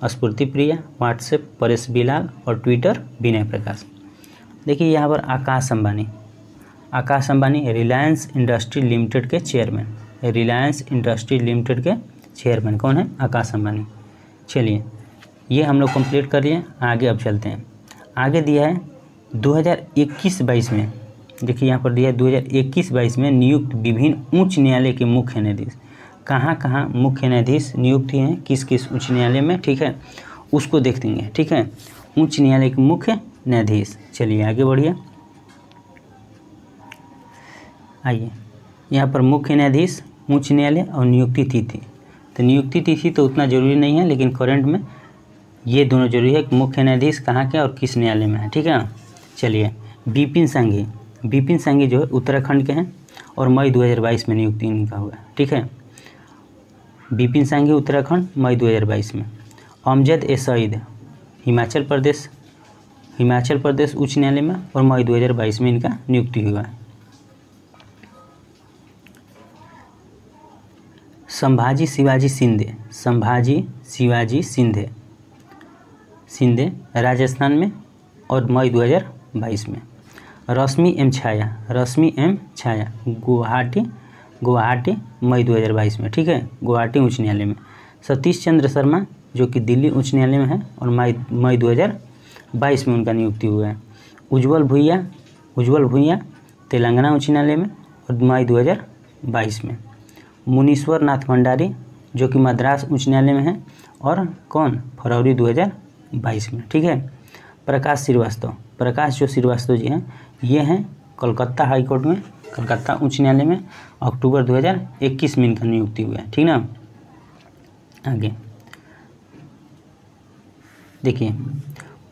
[SPEAKER 1] स्फूर्ति प्रिया, व्हाट्सएप परेश बिलाल और ट्विटर विनय प्रकाश। देखिए यहाँ पर आकाश अंबानी, आकाश अंबानी रिलायंस इंडस्ट्री लिमिटेड के चेयरमैन, रिलायंस इंडस्ट्री लिमिटेड के चेयरमैन कौन है? आकाश अंबानी। चलिए ये हम लोग कंप्लीट कर लिए, आगे अब चलते हैं। आगे दिया है 2021-22 में, देखिए यहाँ पर दिया है 2021-22 में नियुक्त विभिन्न उच्च न्यायालय के मुख्य न्यायाधीश। कहाँ कहाँ मुख्य न्यायाधीश नियुक्त हैं, किस किस उच्च न्यायालय में, ठीक है, उसको देख देंगे, ठीक है। उच्च न्यायालय के मुख्य न्यायाधीश। चलिए आगे बढ़िए। आइए यहाँ पर मुख्य न्यायाधीश, उच्च न्यायालय और नियुक्ति तिथि। तो नियुक्ति तिथि तो उतना जरूरी नहीं है, लेकिन करंट में ये दोनों जरूरी है कि मुख्य न्यायाधीश कहाँ के और किस न्यायालय में है, ठीक है। चलिए विपिन सांघी, विपिन सांघी जो है उत्तराखंड के हैं और मई 2022 में नियुक्ति इनका हुआ, ठीक है। विपिन सांघी उत्तराखंड, मई 2022 में। अमजद ए सईद हिमाचल प्रदेश, हिमाचल प्रदेश उच्च न्यायालय में और मई 2022 में इनका नियुक्ति हुआ है। संभाजी शिवाजी शिंदे राजस्थान में और मई 2022 में। रश्मि एम छाया गुवाहाटी मई 2022 में, ठीक है, गुवाहाटी उच्च न्यायालय में। सतीश चंद्र शर्मा जो कि दिल्ली उच्च न्यायालय में है और मई 2022 में उनका नियुक्ति हुआ है। उज्ज्वल भुइयां तेलंगाना उच्च न्यायालय में और मई 2022 में। मुनीश्वर नाथ भंडारी जो कि मद्रास उच्च न्यायालय में है और कौन, फरवरी 2022 में, ठीक है। प्रकाश श्रीवास्तव जी हैं, ये हैं कोलकाता हाई कोर्ट में, कलकत्ता उच्च न्यायालय में, अक्टूबर 2021 में इनका नियुक्ति हुआ है, ठीक ना। आगे देखिए,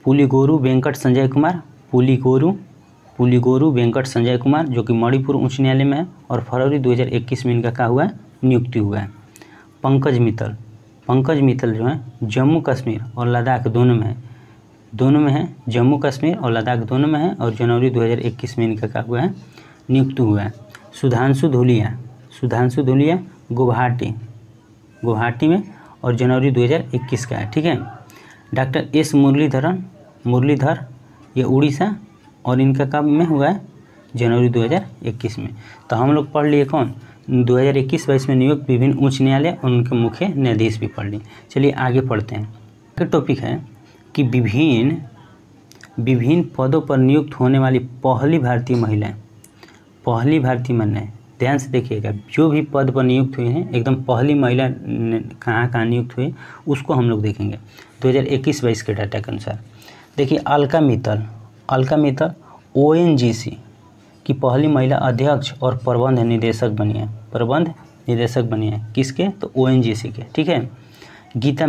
[SPEAKER 1] पुलिगोरु वेंकट संजय कुमार जो कि मणिपुर उच्च न्यायालय में है और फरवरी 2021 में इनका क्या हुआ है, नियुक्ति हुआ है। पंकज मित्तल जो है जम्मू कश्मीर और लद्दाख दोनों में है, जम्मू कश्मीर और लद्दाख दोनों में है और जनवरी 2021 में इनका क्या हुआ है, नियुक्ति हुआ है। सुधांशु धूलिया गुवाहाटी में और जनवरी 2021 का है, ठीक है। डॉक्टर एस मुरलीधर ये उड़ीसा और इनका कब में हुआ है, जनवरी 2021 में। तो हम लोग पढ़ लिए कौन, 2021-22 में नियुक्त विभिन्न उच्च न्यायालय और उनके मुख्य न्यायाधीश भी पढ़ लिए। चलिए आगे पढ़ते हैं। अगला टॉपिक है कि विभिन्न पदों पर नियुक्त होने वाली पहली भारतीय महिलाएं। ध्यान से देखिएगा, जो भी पद पर नियुक्त हुए हैं एकदम पहली महिला कहाँ नियुक्त हुई उसको हम लोग देखेंगे 2021-22 के डाटा के अनुसार। देखिए, अलका मित्तल ONGC की पहली महिला अध्यक्ष और प्रबंध निदेशक बनी है। किसके, तो ONGC के, ठीक है। गीता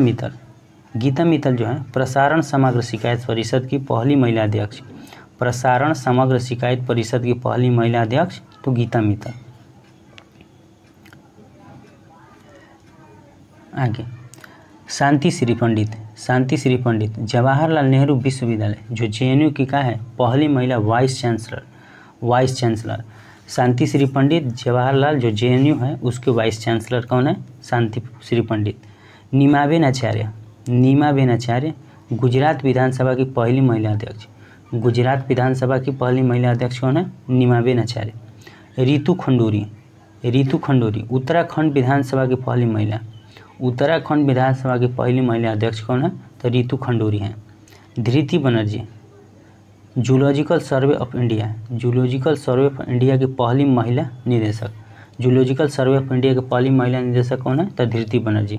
[SPEAKER 1] मित्तल जो है प्रसारण समग्र शिकायत परिषद की पहली महिला अध्यक्ष, तो गीता मित्तल। आगे शांति श्री पंडित जवाहरलाल नेहरू विश्वविद्यालय जो JNU की का है पहली महिला वाइस चांसलर। शांति श्री पंडित जवाहरलाल जो JNU है उसके वाइस चांसलर कौन है, शांति श्री पंडित। नीमाबेन आचार्य गुजरात विधानसभा की पहली महिला अध्यक्ष कौन है, नीमाबेन आचार्य। रितु खंडूरी उत्तराखंड विधानसभा की पहली महिला अध्यक्ष कौन है, तो रितु खंडूरी हैं। Dhriti Banerjee zoological survey of India की पहली महिला निदेशक, कौन है, तो धृति बनर्जी।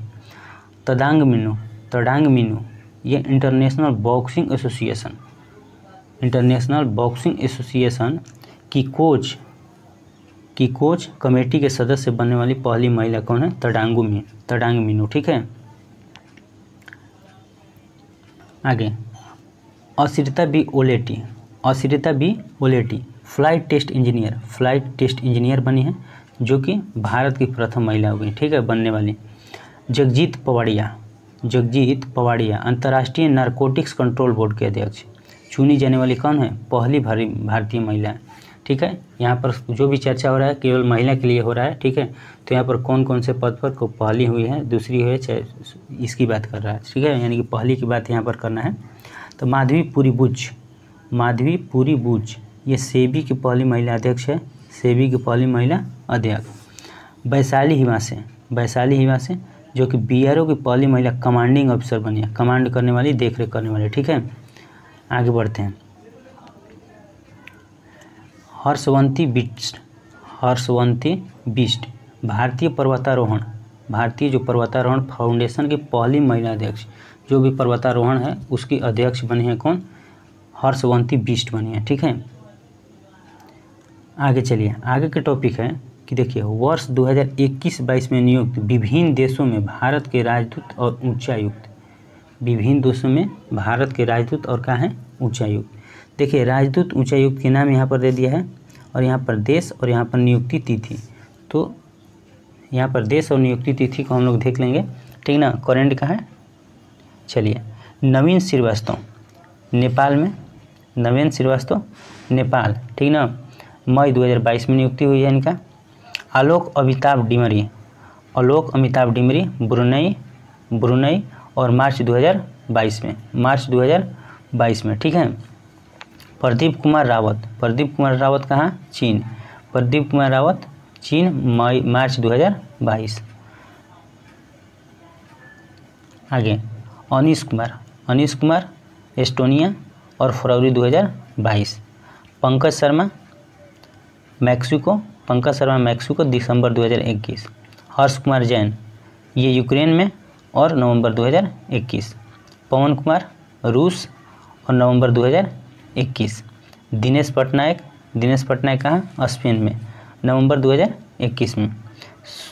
[SPEAKER 1] तडांग मीनू ये इंटरनेशनल बॉक्सिंग एसोसिएशन की कोच कमेटी के सदस्य बनने वाली पहली महिला कौन है, तडांग मीनू, ठीक है। आगे Ashrita B Oleti flight test engineer बनी है जो कि भारत की प्रथम महिला हो गई, ठीक है, बनने वाली। जगजीत पवाड़िया अंतर्राष्ट्रीय नारकोटिक्स कंट्रोल बोर्ड के अध्यक्ष चुनी जाने वाली कौन है, पहली भारतीय महिला, ठीक है। यहाँ पर जो भी चर्चा हो रहा है केवल महिला के लिए हो रहा है, ठीक है। तो यहाँ पर कौन से पद पर को पहली हुई है, दूसरी हुई है, चाहे इसकी बात कर रहा है, ठीक है, यानी कि पहली की बात यहाँ पर करना है। तो माधवी पुरी बुच ये सेबी की पहली महिला अध्यक्ष है, वैशाली हिमासे जो कि BRO की पहली महिला कमांडिंग ऑफिसर बनी है, कमांड करने वाली, देखरेख करने वाली, ठीक है। आगे बढ़ते हैं। हर्षवंती बिष्ट भारतीय पर्वतारोहण फाउंडेशन की पहली महिला अध्यक्ष, जो भी पर्वतारोहण है उसकी अध्यक्ष बनी है कौन, हर्षवंती बिष्ट बनी है, ठीक है। आगे चलिए, आगे के टॉपिक है कि देखिए वर्ष 2021-22 में नियुक्त विभिन्न देशों में भारत के राजदूत और क्या है, उच्चायुक्त। देखिए राजदूत उच्चायुक्त के नाम यहाँ पर दे दिया है और यहाँ पर देश और यहाँ पर नियुक्ति तिथि, तो यहाँ पर देश और नियुक्ति तिथि को हम लोग देख लेंगे, ठीक ना। करेंट का है, चलिए। नवीन श्रीवास्तव नेपाल में,
[SPEAKER 2] नवेन श्रीवास्तव नेपाल, ठीक ना, मई 2022 में नियुक्ति हुई है इनका। आलोक अमिताभ डिमरी ब्रुनई और मार्च 2022 में, ठीक है। प्रदीप कुमार रावत कहाँ, चीन, प्रदीप कुमार रावत चीन, मार्च 2022। आगे अनीश कुमार एस्टोनिया और फरवरी 2022। पंकज शर्मा मैक्सिको दिसंबर 2021। हर्ष कुमार जैन ये यूक्रेन में और नवंबर 2021। पवन कुमार रूस और नवंबर 2021। दिनेश पटनायक कहाँ, स्पेन में, नवंबर 2021 में।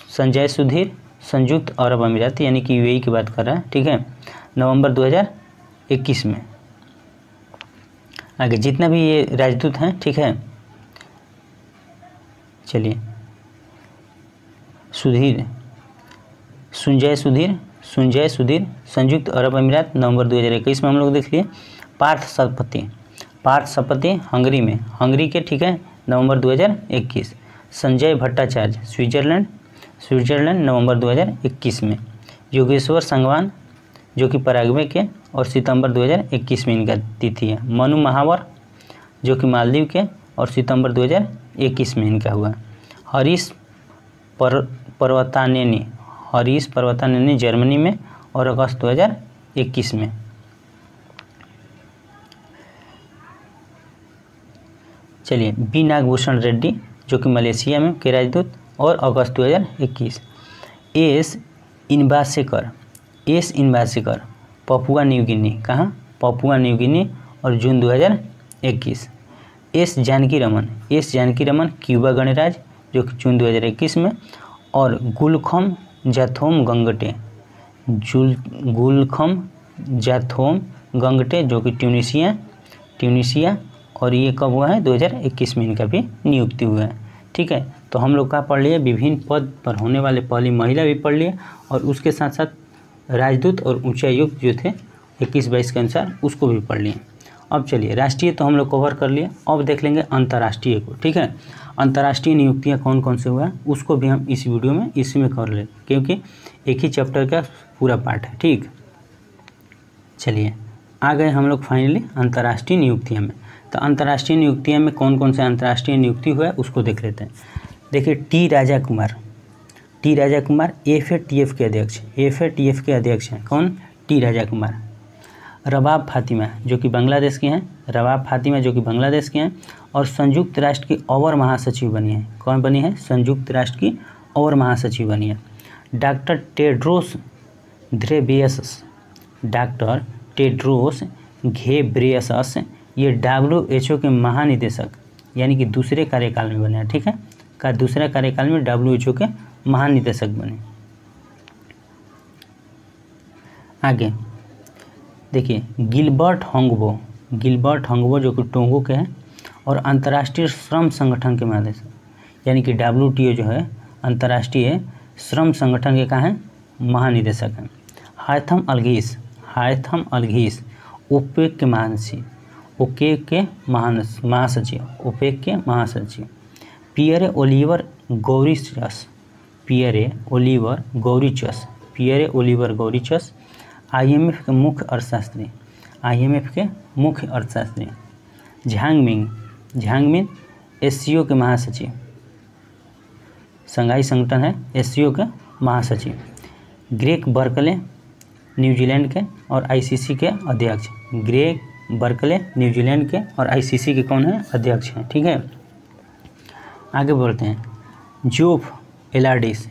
[SPEAKER 2] संजय सुधीर संयुक्त अरब अमीरात यानी कि यूएई की बात कर रहा है, ठीक है, नवंबर 2021 में। आगे जितना भी ये राजदूत हैं, ठीक है, चलिए संजय सुधीर संयुक्त अरब अमीरात नवंबर 2021 में हम लोग देख लिए। पार्थ सपति हंगरी के, ठीक है, नवंबर 2021। संजय भट्टाचार्य स्विट्जरलैंड नवंबर 2021 में। योगेश्वर संगवान जो कि पराग्वे के और सितंबर 2021 में इनका तिथि है। मनु महावर जो कि मालदीव के और सितंबर 2021 में इनका हुआ। हरीश पर्वतानेनी जर्मनी में और अगस्त 2021 में। चलिए बी नागभूषण रेड्डी जो कि मलेशिया में के राजदूत और अगस्त 2021। एस इनबासेकर पपुआ न्यू गिनी, कहाँ, पपुआ न्यू गिनी और जून 2021। एस जानकी रमन क्यूबा गणराज्य जो कि जून 2021 में। और गुलखम जाथोम गंगटे जो कि ट्यूनिसिया और ये कब हुआ है, 2021 में इनका भी नियुक्ति हुआ है, ठीक है। तो हम लोग का पढ़ लिए विभिन्न पद पर होने वाले पहली महिला भी पढ़ लिए और उसके साथ साथ राजदूत और उच्चायुक्त जो थे 21-22 के अनुसार उसको भी पढ़ लिए। अब चलिए राष्ट्रीय तो हम लोग कवर कर लिए, अब देख लेंगे अंतर्राष्ट्रीय को, ठीक है। अंतर्राष्ट्रीय नियुक्तियाँ कौन कौन से हुआ है उसको भी हम इस वीडियो में इसी में कर लें क्योंकि एक ही चैप्टर का पूरा पार्ट है, ठीक। चलिए आ गए हम लोग फाइनली अंतर्राष्ट्रीय नियुक्तियाँ में। तो अंतर्राष्ट्रीय नियुक्तियाँ में कौन कौन से अंतर्राष्ट्रीय नियुक्ति हुआ है उसको देख लेते हैं। देखिए टी राजा कुमार FATF के अध्यक्ष हैं। कौन, टी राजा कुमार। रबाब फातिमा जो कि बांग्लादेश के हैं और संयुक्त राष्ट्र की अवर महासचिव बनी है। कौन बनी है, संयुक्त राष्ट्र की अवर महासचिव बनी है। डॉक्टर टेड्रोस घेब्रेयसस ये WHO के महानिदेशक यानी कि दूसरे कार्यकाल में बने हैं, ठीक है, का दूसरा कार्यकाल में WHO के महानिदेशक बने। आगे देखिए गिलबर्ट होंगबो जो कि टोंगो के हैं और अंतर्राष्ट्रीय श्रम संगठन के महानिदेशक यानी कि WTO जो है अंतर्राष्ट्रीय श्रम संगठन के कहाँ हैं, महानिदेशक हैं। हायथम अलघीस ओपेक के महासचिव। पियरे ओलिवर गौरिचस IMF के मुख्य अर्थशास्त्री। झांगमिन SCO के महासचिव, संघाई संगठन है SCO के महासचिव। ग्रेग बर्कले न्यूजीलैंड के और ICC के अध्यक्ष। के कौन है, अध्यक्ष हैं, ठीक है। आगे बढ़ते हैं। जोफ एलार्डिस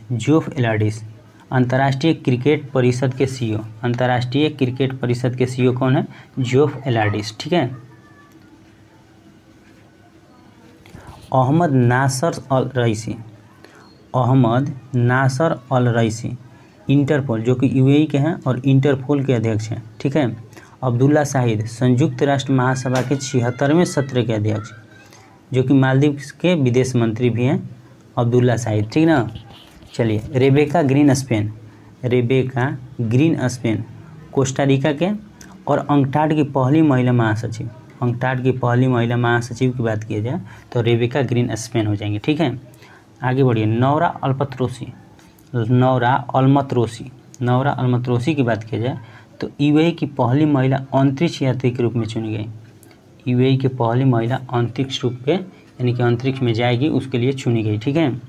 [SPEAKER 2] अंतर्राष्ट्रीय क्रिकेट परिषद के CEO कौन है, जोफ एलार्डिस, ठीक है। अहमद नासर अल रईसी इंटरपोल जो कि UAE के हैं और इंटरपोल के अध्यक्ष हैं, ठीक है। अब्दुल्ला शाहिद संयुक्त राष्ट्र महासभा के 76वें सत्र के अध्यक्ष जो कि मालदीव के विदेश मंत्री भी हैं, अब्दुल्ला शाहिद, ठीक ना। चलिए रेबेका ग्रीन स्पेन कोस्टारिका के और अंकटाड की पहली महिला महासचिव। अंकटाड की पहली महिला महासचिव की बात किया जाए तो रेबेका ग्रीन स्पेन हो जाएंगे। ठीक है, आगे बढ़िए। नौरा अलमत्रोसी की बात किया जाए तो यूएई की पहली महिला अंतरिक्ष यात्री के रूप में चुनी गई। यूएई की पहली महिला अंतरिक्ष रूप पे यानी कि अंतरिक्ष में जाएगी उसके लिए चुनी गई। ठीक है,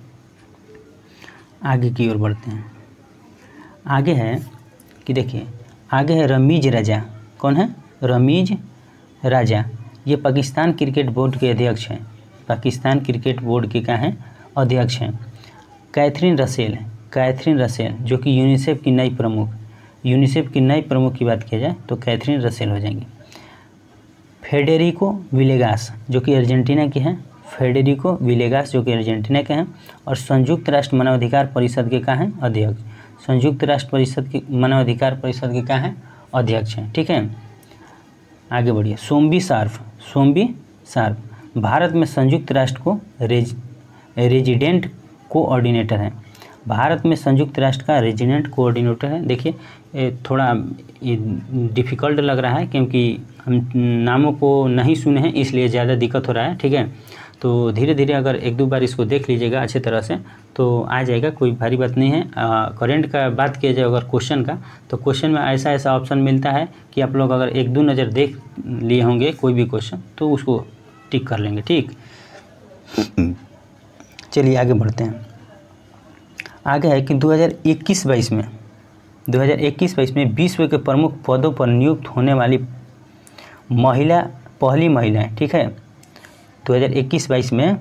[SPEAKER 2] आगे की ओर बढ़ते हैं। आगे है कि देखिए, आगे है रमीज रजा। कौन है? रमीज राजा। ये पाकिस्तान क्रिकेट बोर्ड के अध्यक्ष हैं। पाकिस्तान क्रिकेट बोर्ड के क्या हैं? अध्यक्ष हैं। कैथरीन रसेल जो कि यूनिसेफ की नई प्रमुख की बात किया जाए तो कैथरीन रसेल हो जाएंगी। फेडेरिको विलेगास जो कि अर्जेंटीना के हैं। जो कि अर्जेंटीना के हैं और संयुक्त राष्ट्र मानवाधिकार परिषद के क्या हैं? अध्यक्ष। संयुक्त राष्ट्र मानवाधिकार परिषद के क्या हैं? अध्यक्ष हैं। ठीक है, आगे बढ़िए। सोम्बी सार्फ भारत में संयुक्त राष्ट्र को रेजिडेंट कोऑर्डिनेटर है। भारत में संयुक्त राष्ट्र का रेजिडेंट कोऑर्डिनेटर है। देखिए थोड़ा डिफ़िकल्ट लग रहा है क्योंकि हम नामों को नहीं सुने हैं इसलिए ज़्यादा दिक्कत हो रहा है। ठीक है, तो धीरे धीरे अगर एक दो बार इसको देख लीजिएगा अच्छे तरह से तो आ जाएगा, कोई भारी बात नहीं है। करेंट का बात किया जाए अगर क्वेश्चन का तो क्वेश्चन में ऐसा ऑप्शन मिलता है कि आप लोग अगर एक दो नज़र देख लिए होंगे कोई भी क्वेश्चन तो उसको टिक कर लेंगे। ठीक, चलिए आगे बढ़ते हैं। आगे है कि 2021-22 में विश्व के प्रमुख पदों पर नियुक्त होने वाली पहली महिला है। ठीक है, 2021-22 में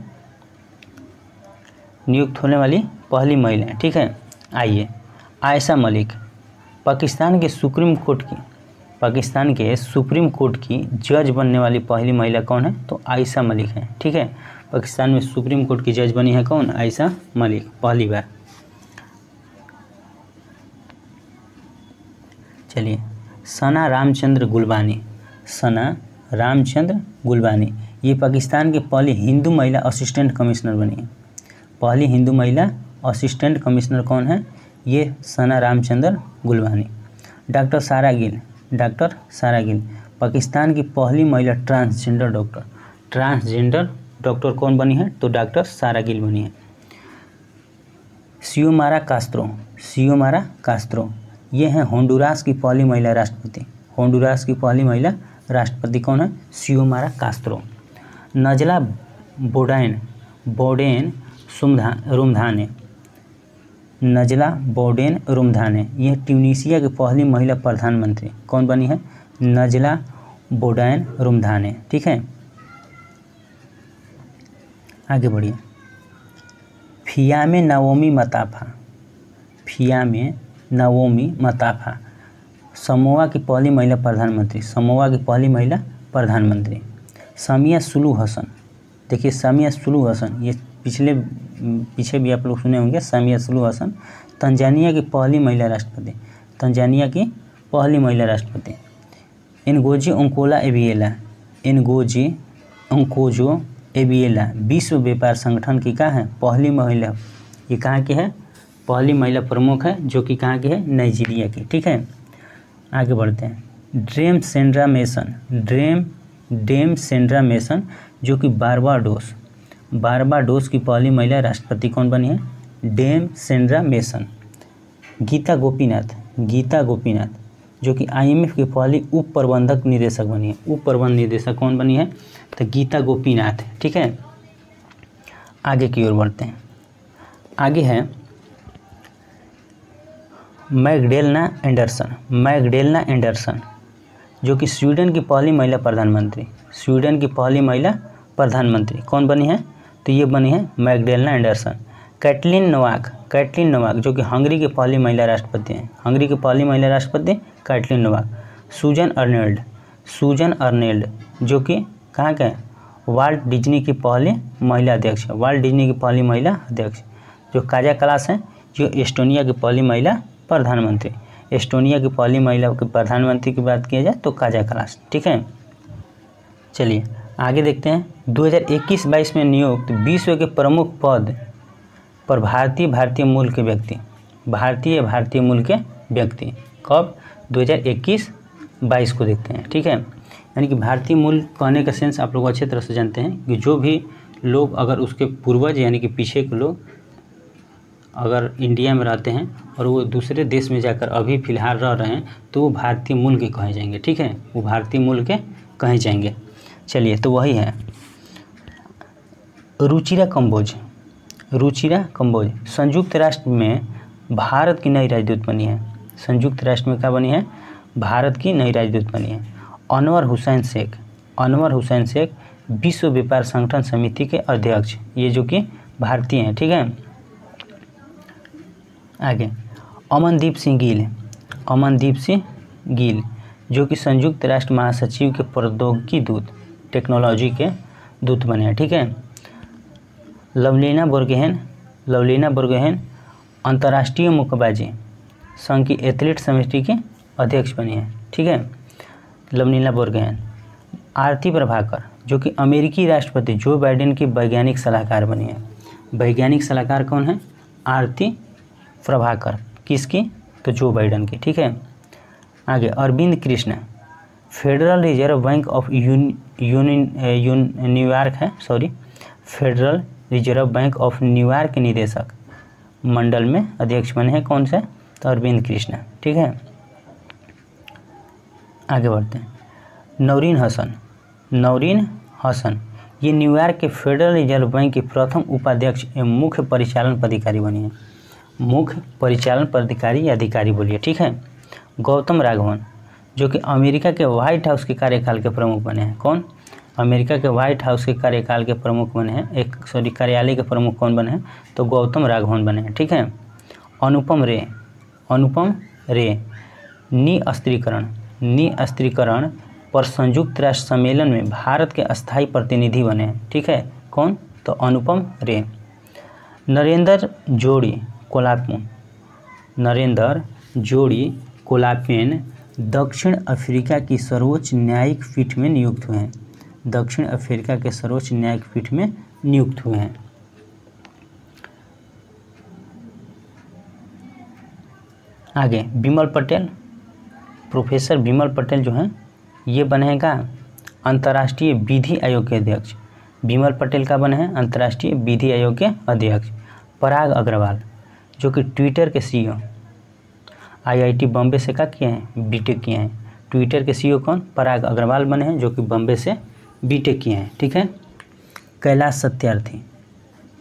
[SPEAKER 2] नियुक्त होने वाली पहली महिला है। ठीक है, आइए। आयशा मलिक पाकिस्तान के सुप्रीम कोर्ट की जज बनने वाली पहली महिला कौन है? तो आयशा मलिक है। ठीक है, पाकिस्तान में सुप्रीम कोर्ट की जज बनी है कौन? आयशा मलिक, पहली बार। चलिए, सना रामचंद्र गुलबानी ये पाकिस्तान की पहली हिंदू महिला असिस्टेंट कमिश्नर बनी है। पहली हिंदू महिला असिस्टेंट कमिश्नर कौन है? ये सना रामचंद्र गुलबानी। डॉक्टर सारा गिल पाकिस्तान की पहली महिला ट्रांसजेंडर डॉक्टर कौन बनी है? तो डॉक्टर सारा गिल बनी है। सियोमारा कास्त्रो ये हैं होंडुरास की पहली महिला राष्ट्रपति। कौन है? सियोमारा कास्त्रो। नजला बोडेन रुमधाने ये ट्यूनीशिया की पहली महिला प्रधानमंत्री। कौन बनी है? नजला बोडेन रुमधाने। ठीक है, आगे बढ़िए। फियामे नवोमी मताफा समोआ की पहली महिला प्रधानमंत्री। सामिया सुलू हसन देखिए, सामिया सुलू हसन ये पीछे भी आप लोग सुने होंगे। सामिया सुलू हसन तंजानिया की पहली महिला राष्ट्रपति। एनगोजी ओंकोजो एबिएला विश्व व्यापार संगठन की क्या है? पहली महिला। ये कहाँ की है? पहली महिला प्रमुख है जो कि कहाँ की है? नाइजीरिया की। ठीक है, आगे बढ़ते हैं। डेम सेंड्रा मेसन जो कि बारबाडोस की पहली महिला राष्ट्रपति। कौन बनी है? Dame Sandra Mason. Gita Gopinath जो कि IMF की पहली उप प्रबंधक निदेशक बनी है। उप प्रबंध निदेशक कौन बनी है? तो गीता गोपीनाथ। ठीक है, आगे की ओर बढ़ते हैं। आगे है मैगडेलेना एंडरसन जो कि स्वीडन की पहली महिला प्रधानमंत्री। कौन बनी है? तो ये बनी है मैगडेलेना एंडरसन। कैटलिन नोवाक जो कि हंगरी की पहली महिला राष्ट्रपति हैं। Katalin Novak. सूजन अर्नेल्ड जो कि कहाँ के? वाल्ट डिज्नी की पहली महिला अध्यक्ष। जो काजा कलास हैं जो एस्टोनिया की पहली महिला प्रधानमंत्री। की बात किया जाए तो काजा कलास। ठीक है, चलिए आगे देखते हैं। 2021-22 में नियुक्त विश्व के प्रमुख पद पर भारतीय मूल के व्यक्ति। कब? 2021-22 को देखते हैं। ठीक है, यानी कि भारतीय मूल कहने का सेंस आप लोग अच्छे तरह से जानते हैं कि जो भी लोग अगर उसके पूर्वज यानी कि पीछे के लोग अगर इंडिया में रहते हैं और वो दूसरे देश में जाकर अभी फ़िलहाल रह रहे हैं तो वो भारतीय मूल के कहे जाएंगे। ठीक है, वो भारतीय मूल के कहे जाएंगे। चलिए, तो वही है रुचिरा कंबोज। रुचिरा कंबोज संयुक्त राष्ट्र में भारत की नई राजदूत बनी है। संयुक्त राष्ट्र में क्या बनी है? भारत की नई राजदूत बनी है। अनवर हुसैन शेख, अनवर हुसैन शेख विश्व व्यापार संगठन समिति के अध्यक्ष, ये जो कि भारतीय हैं। ठीक है, आगे अमनदीप सिंह गिल, अमनदीप सिंह गिल जो कि संयुक्त राष्ट्र महासचिव के प्रौद्योगिकी दूत, टेक्नोलॉजी के दूत बने हैं। ठीक है, लवलीना बोर्गोहेन, लवलीना बोर्गोहेन अंतर्राष्ट्रीय मुक्केबाजी संघ की एथलीट समिति के अध्यक्ष बनी है। ठीक है, लवलीना बोर्गोहेन। आरती प्रभाकर जो कि अमेरिकी राष्ट्रपति जो बाइडेन की वैज्ञानिक सलाहकार बनी है। वैज्ञानिक सलाहकार कौन है? आरती प्रभाकर। किसकी? तो जो बाइडेन की। ठीक है, आगे Arvind Krishna Federal Reserve Bank of New York है, sorry Federal Reserve Bank of New York के निदेशक मंडल में अध्यक्ष बने हैं। कौन से? तो अरविंद कृष्ण। ठीक है, आगे बढ़ते हैं। नौरीन हसन, नौरीन हसन ये न्यूयॉर्क के फेडरल रिजर्व बैंक के प्रथम उपाध्यक्ष एवं मुख्य परिचालन पदाधिकारी बनी है। मुख्य परिचालन पदाधिकारी या अधिकारी बोलिए। ठीक है, गौतम राघवन जो कि अमेरिका के व्हाइट हाउस के कार्यकाल के प्रमुख बने हैं। कौन? अमेरिका के व्हाइट हाउस के कार्यकाल के प्रमुख बने हैं, कार्यालय के प्रमुख कौन बने हैं? तो गौतम राघवन बने हैं। ठीक है, अनुपम रे, अनुपम रे निअस्त्रीकरण पर संयुक्त राष्ट्र सम्मेलन में भारत के अस्थायी प्रतिनिधि बने हैं। ठीक है, कौन? तो अनुपम रे। नरेंद्र जोड़ी कोलापेन, नरेंद्र जोड़ी कोलापेन दक्षिण अफ्रीका की सर्वोच्च न्यायिक पीठ में नियुक्त हुए हैं। दक्षिण अफ्रीका के सर्वोच्च न्यायिक पीठ में नियुक्त हुए हैं। आगे बिमल पटेल, प्रोफेसर बिमल पटेल जो हैं ये बने हैं का अंतर्राष्ट्रीय विधि आयोग के अध्यक्ष। बिमल पटेल का बने हैं अंतर्राष्ट्रीय विधि आयोग के अध्यक्ष। पराग अग्रवाल जो कि ट्विटर के सीईओ, आईआईटी बॉम्बे से क्या किए हैं? बीटेक किए हैं। ट्विटर के सीईओ कौन? पराग अग्रवाल बने हैं जो कि बॉम्बे से बीटेक किए हैं। ठीक है, कैलाश सत्यार्थी,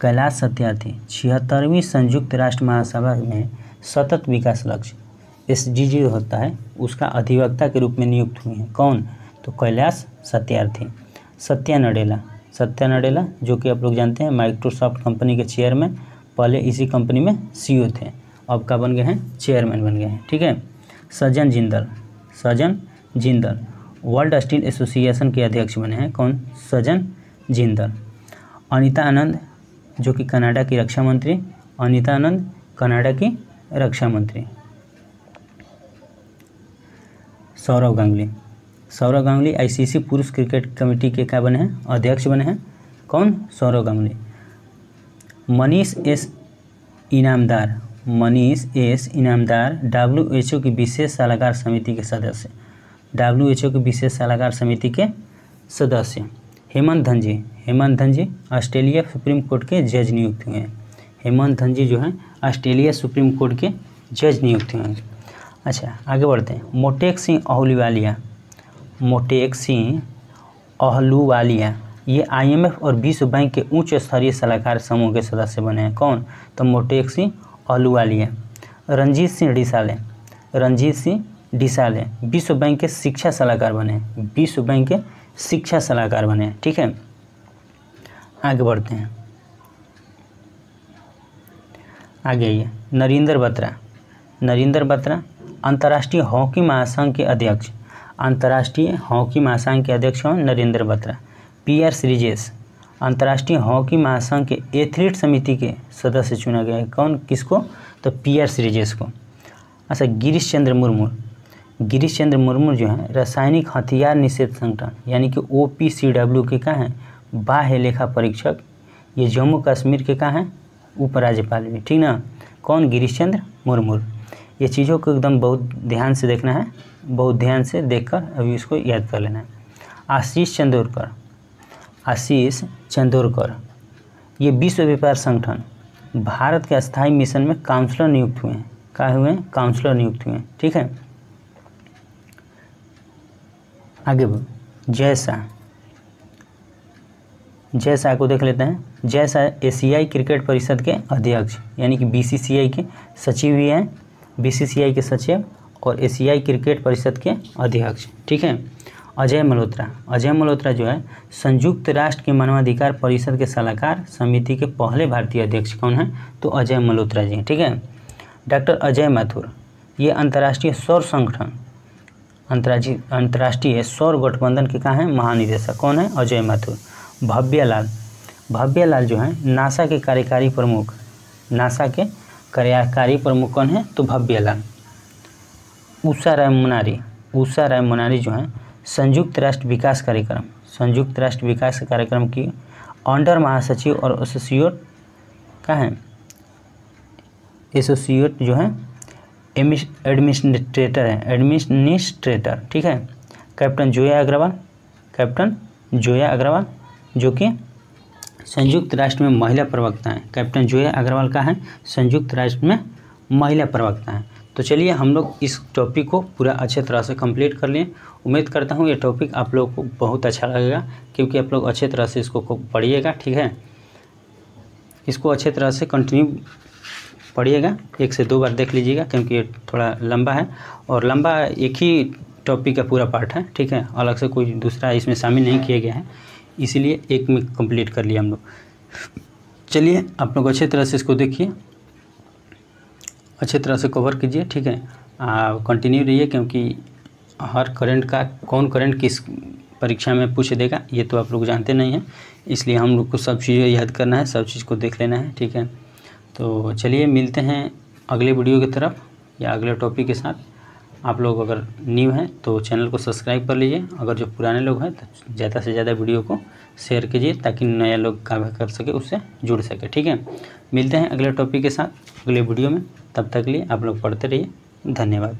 [SPEAKER 2] कैलाश सत्यार्थी 76वीं संयुक्त राष्ट्र महासभा में सतत विकास लक्ष्य SDG होता है उसका अधिवक्ता के रूप में नियुक्त हुए हैं। कौन? तो कैलाश सत्यार्थी। सत्या नडेला, सत्या नडेला जो कि आप लोग जानते हैं माइक्रोसॉफ्ट कंपनी के चेयरमैन, पहले इसी कंपनी में CEO थे, अब का बन गए हैं? चेयरमैन बन गए हैं। ठीक है, सज्जन जिंदल, सज्जन जिंदल वर्ल्ड स्टील एसोसिएशन के अध्यक्ष बने हैं। कौन? सज्जन जिंदल। अनीता आनंद जो कि कनाडा की रक्षा मंत्री, अनीता आनंद कनाडा की रक्षा मंत्री। सौरव गांगुली, सौरव गांगुली ICC पुरुष क्रिकेट कमेटी के क्या बने हैं? अध्यक्ष बने हैं। कौन? सौरव गांगुली। Manish S Inamdar, Manish S Inamdar WHO की विशेष सलाहकार समिति के सदस्य, WHO की विशेष सलाहकार समिति के सदस्य। Hemant Dhanji, Hemant Dhanji Australia supreme court के जज नियुक्त हुए हैं। हेमंत धनजी जो हैं ऑस्ट्रेलिया सुप्रीम कोर्ट के जज नियुक्त हुए हैं। अच्छा, आगे बढ़ते हैं। मोटेक सिंह अहलूवालिया, मोटेक सिंह अहलूवालिया ये IMF और विश्व बैंक के उच्च स्तरीय सलाहकार समूह के सदस्य बने हैं। कौन? तो मोटेक सिंह अहलूवालिया। रंजीत सिंह डिसाले, रंजीत सिंह डिसाले विश्व बैंक के शिक्षा सलाहकार बने हैं, विश्व बैंक के शिक्षा सलाहकार बने हैं। ठीक है, आगे बढ़ते हैं। आगे आइए। नरेंद्र बत्रा, नरेंद्र बत्रा अंतर्राष्ट्रीय हॉकी महासंघ के अध्यक्ष, अंतर्राष्ट्रीय हॉकी महासंघ के अध्यक्ष हैं नरेंद्र बत्रा। PR श्रीजेश अंतर्राष्ट्रीय हॉकी महासंघ के एथलीट समिति के सदस्य चुना गया है। कौन? किसको? तो PR श्रीजेश को। अच्छा, गिरीश चंद्र मुर्मू, गिरीश चंद्र मुर्मू जो है रासायनिक हथियार निषेध संगठन यानी कि OPCW के क्या हैं? बाह्य लेखा परीक्षक। ये जम्मू कश्मीर के क्या हैं? उपराज्यपाल भी। ठीक ना? कौन? गिरीश चंद्र मुर्मू। ये चीज़ों को एकदम बहुत ध्यान से देखना है, बहुत ध्यान से देखकर अभी इसको याद कर लेना है। आशीष चंदोरकर ये विश्व व्यापार संगठन भारत के स्थायी मिशन में काउंसलर नियुक्त हुए हैं। क्या हुए हैं? काउंसलर नियुक्त हुए हैं। ठीक है, आगे जय शाह को देख लेते हैं। जय शाह एशियाई क्रिकेट परिषद के अध्यक्ष यानी कि बीसीसीआई के सचिव भी हैं, बीसीसीआई के सचिव और एशियाई क्रिकेट परिषद के अध्यक्ष। ठीक है, अजय मल्होत्रा जो है संयुक्त राष्ट्र के मानवाधिकार परिषद के सलाहकार समिति के पहले भारतीय अध्यक्ष कौन है? तो अजय मल्होत्रा जी। ठीक है, डॉक्टर अजय माथुर ये अंतर्राष्ट्रीय सौर संगठन अंतर्राष्ट्रीय सौर गठबंधन के कहाँ हैं? महानिदेशक कौन है? अजय माथुर। भव्य लाल जो है नासा के कार्यकारी प्रमुख कौन है? तो भव्य लाल। उषा राय मुनारी जो है संयुक्त राष्ट्र विकास कार्यक्रम की अंडर महासचिव और एसोसिएट क्या है? एसोसिएट जो है एडमिनिस्ट्रेटर। ठीक है, कैप्टन जोया अग्रवाल जो कि संयुक्त राष्ट्र में महिला प्रवक्ता हैं। कैप्टन जोया अग्रवाल का है संयुक्त राष्ट्र में महिला प्रवक्ता हैं। तो चलिए हम लोग इस टॉपिक को पूरा अच्छे तरह से कंप्लीट कर लिए। उम्मीद करता हूँ ये टॉपिक आप लोगों को बहुत अच्छा लगेगा, क्योंकि आप लोग अच्छे तरह से इसको पढ़िएगा। ठीक है, इसको अच्छे तरह से कंटिन्यू पढ़िएगा, 1 से 2 बार देख लीजिएगा, क्योंकि ये थोड़ा लंबा है और लंबा एक ही टॉपिक का पूरा पार्ट है। ठीक है, अलग से कोई दूसरा इसमें शामिल नहीं किया गया है, इसीलिए एक में कंप्लीट कर लिया हम लोग। चलिए आप लोग अच्छे तरह से इसको देखिए, अच्छे तरह से कवर कीजिए। ठीक है, कंटिन्यू रहिए, क्योंकि हर कौन करंट किस परीक्षा में पूछ देगा ये तो आप लोग जानते नहीं हैं, इसलिए हम लोग को सब चीज़ें याद करना है, सब चीज़ को देख लेना है। ठीक है, तो चलिए मिलते हैं अगले वीडियो की तरफ या अगले टॉपिक के साथ। आप लोग अगर न्यू हैं तो चैनल को सब्सक्राइब कर लीजिए, अगर जो पुराने लोग हैं तो ज़्यादा से ज़्यादा वीडियो को शेयर कीजिए, ताकि नया लोग काम कर सके, उससे जुड़ सके। ठीक है, मिलते हैं अगले टॉपिक के साथ अगले वीडियो में, तब तक के लिए आप लोग पढ़ते रहिए। धन्यवाद।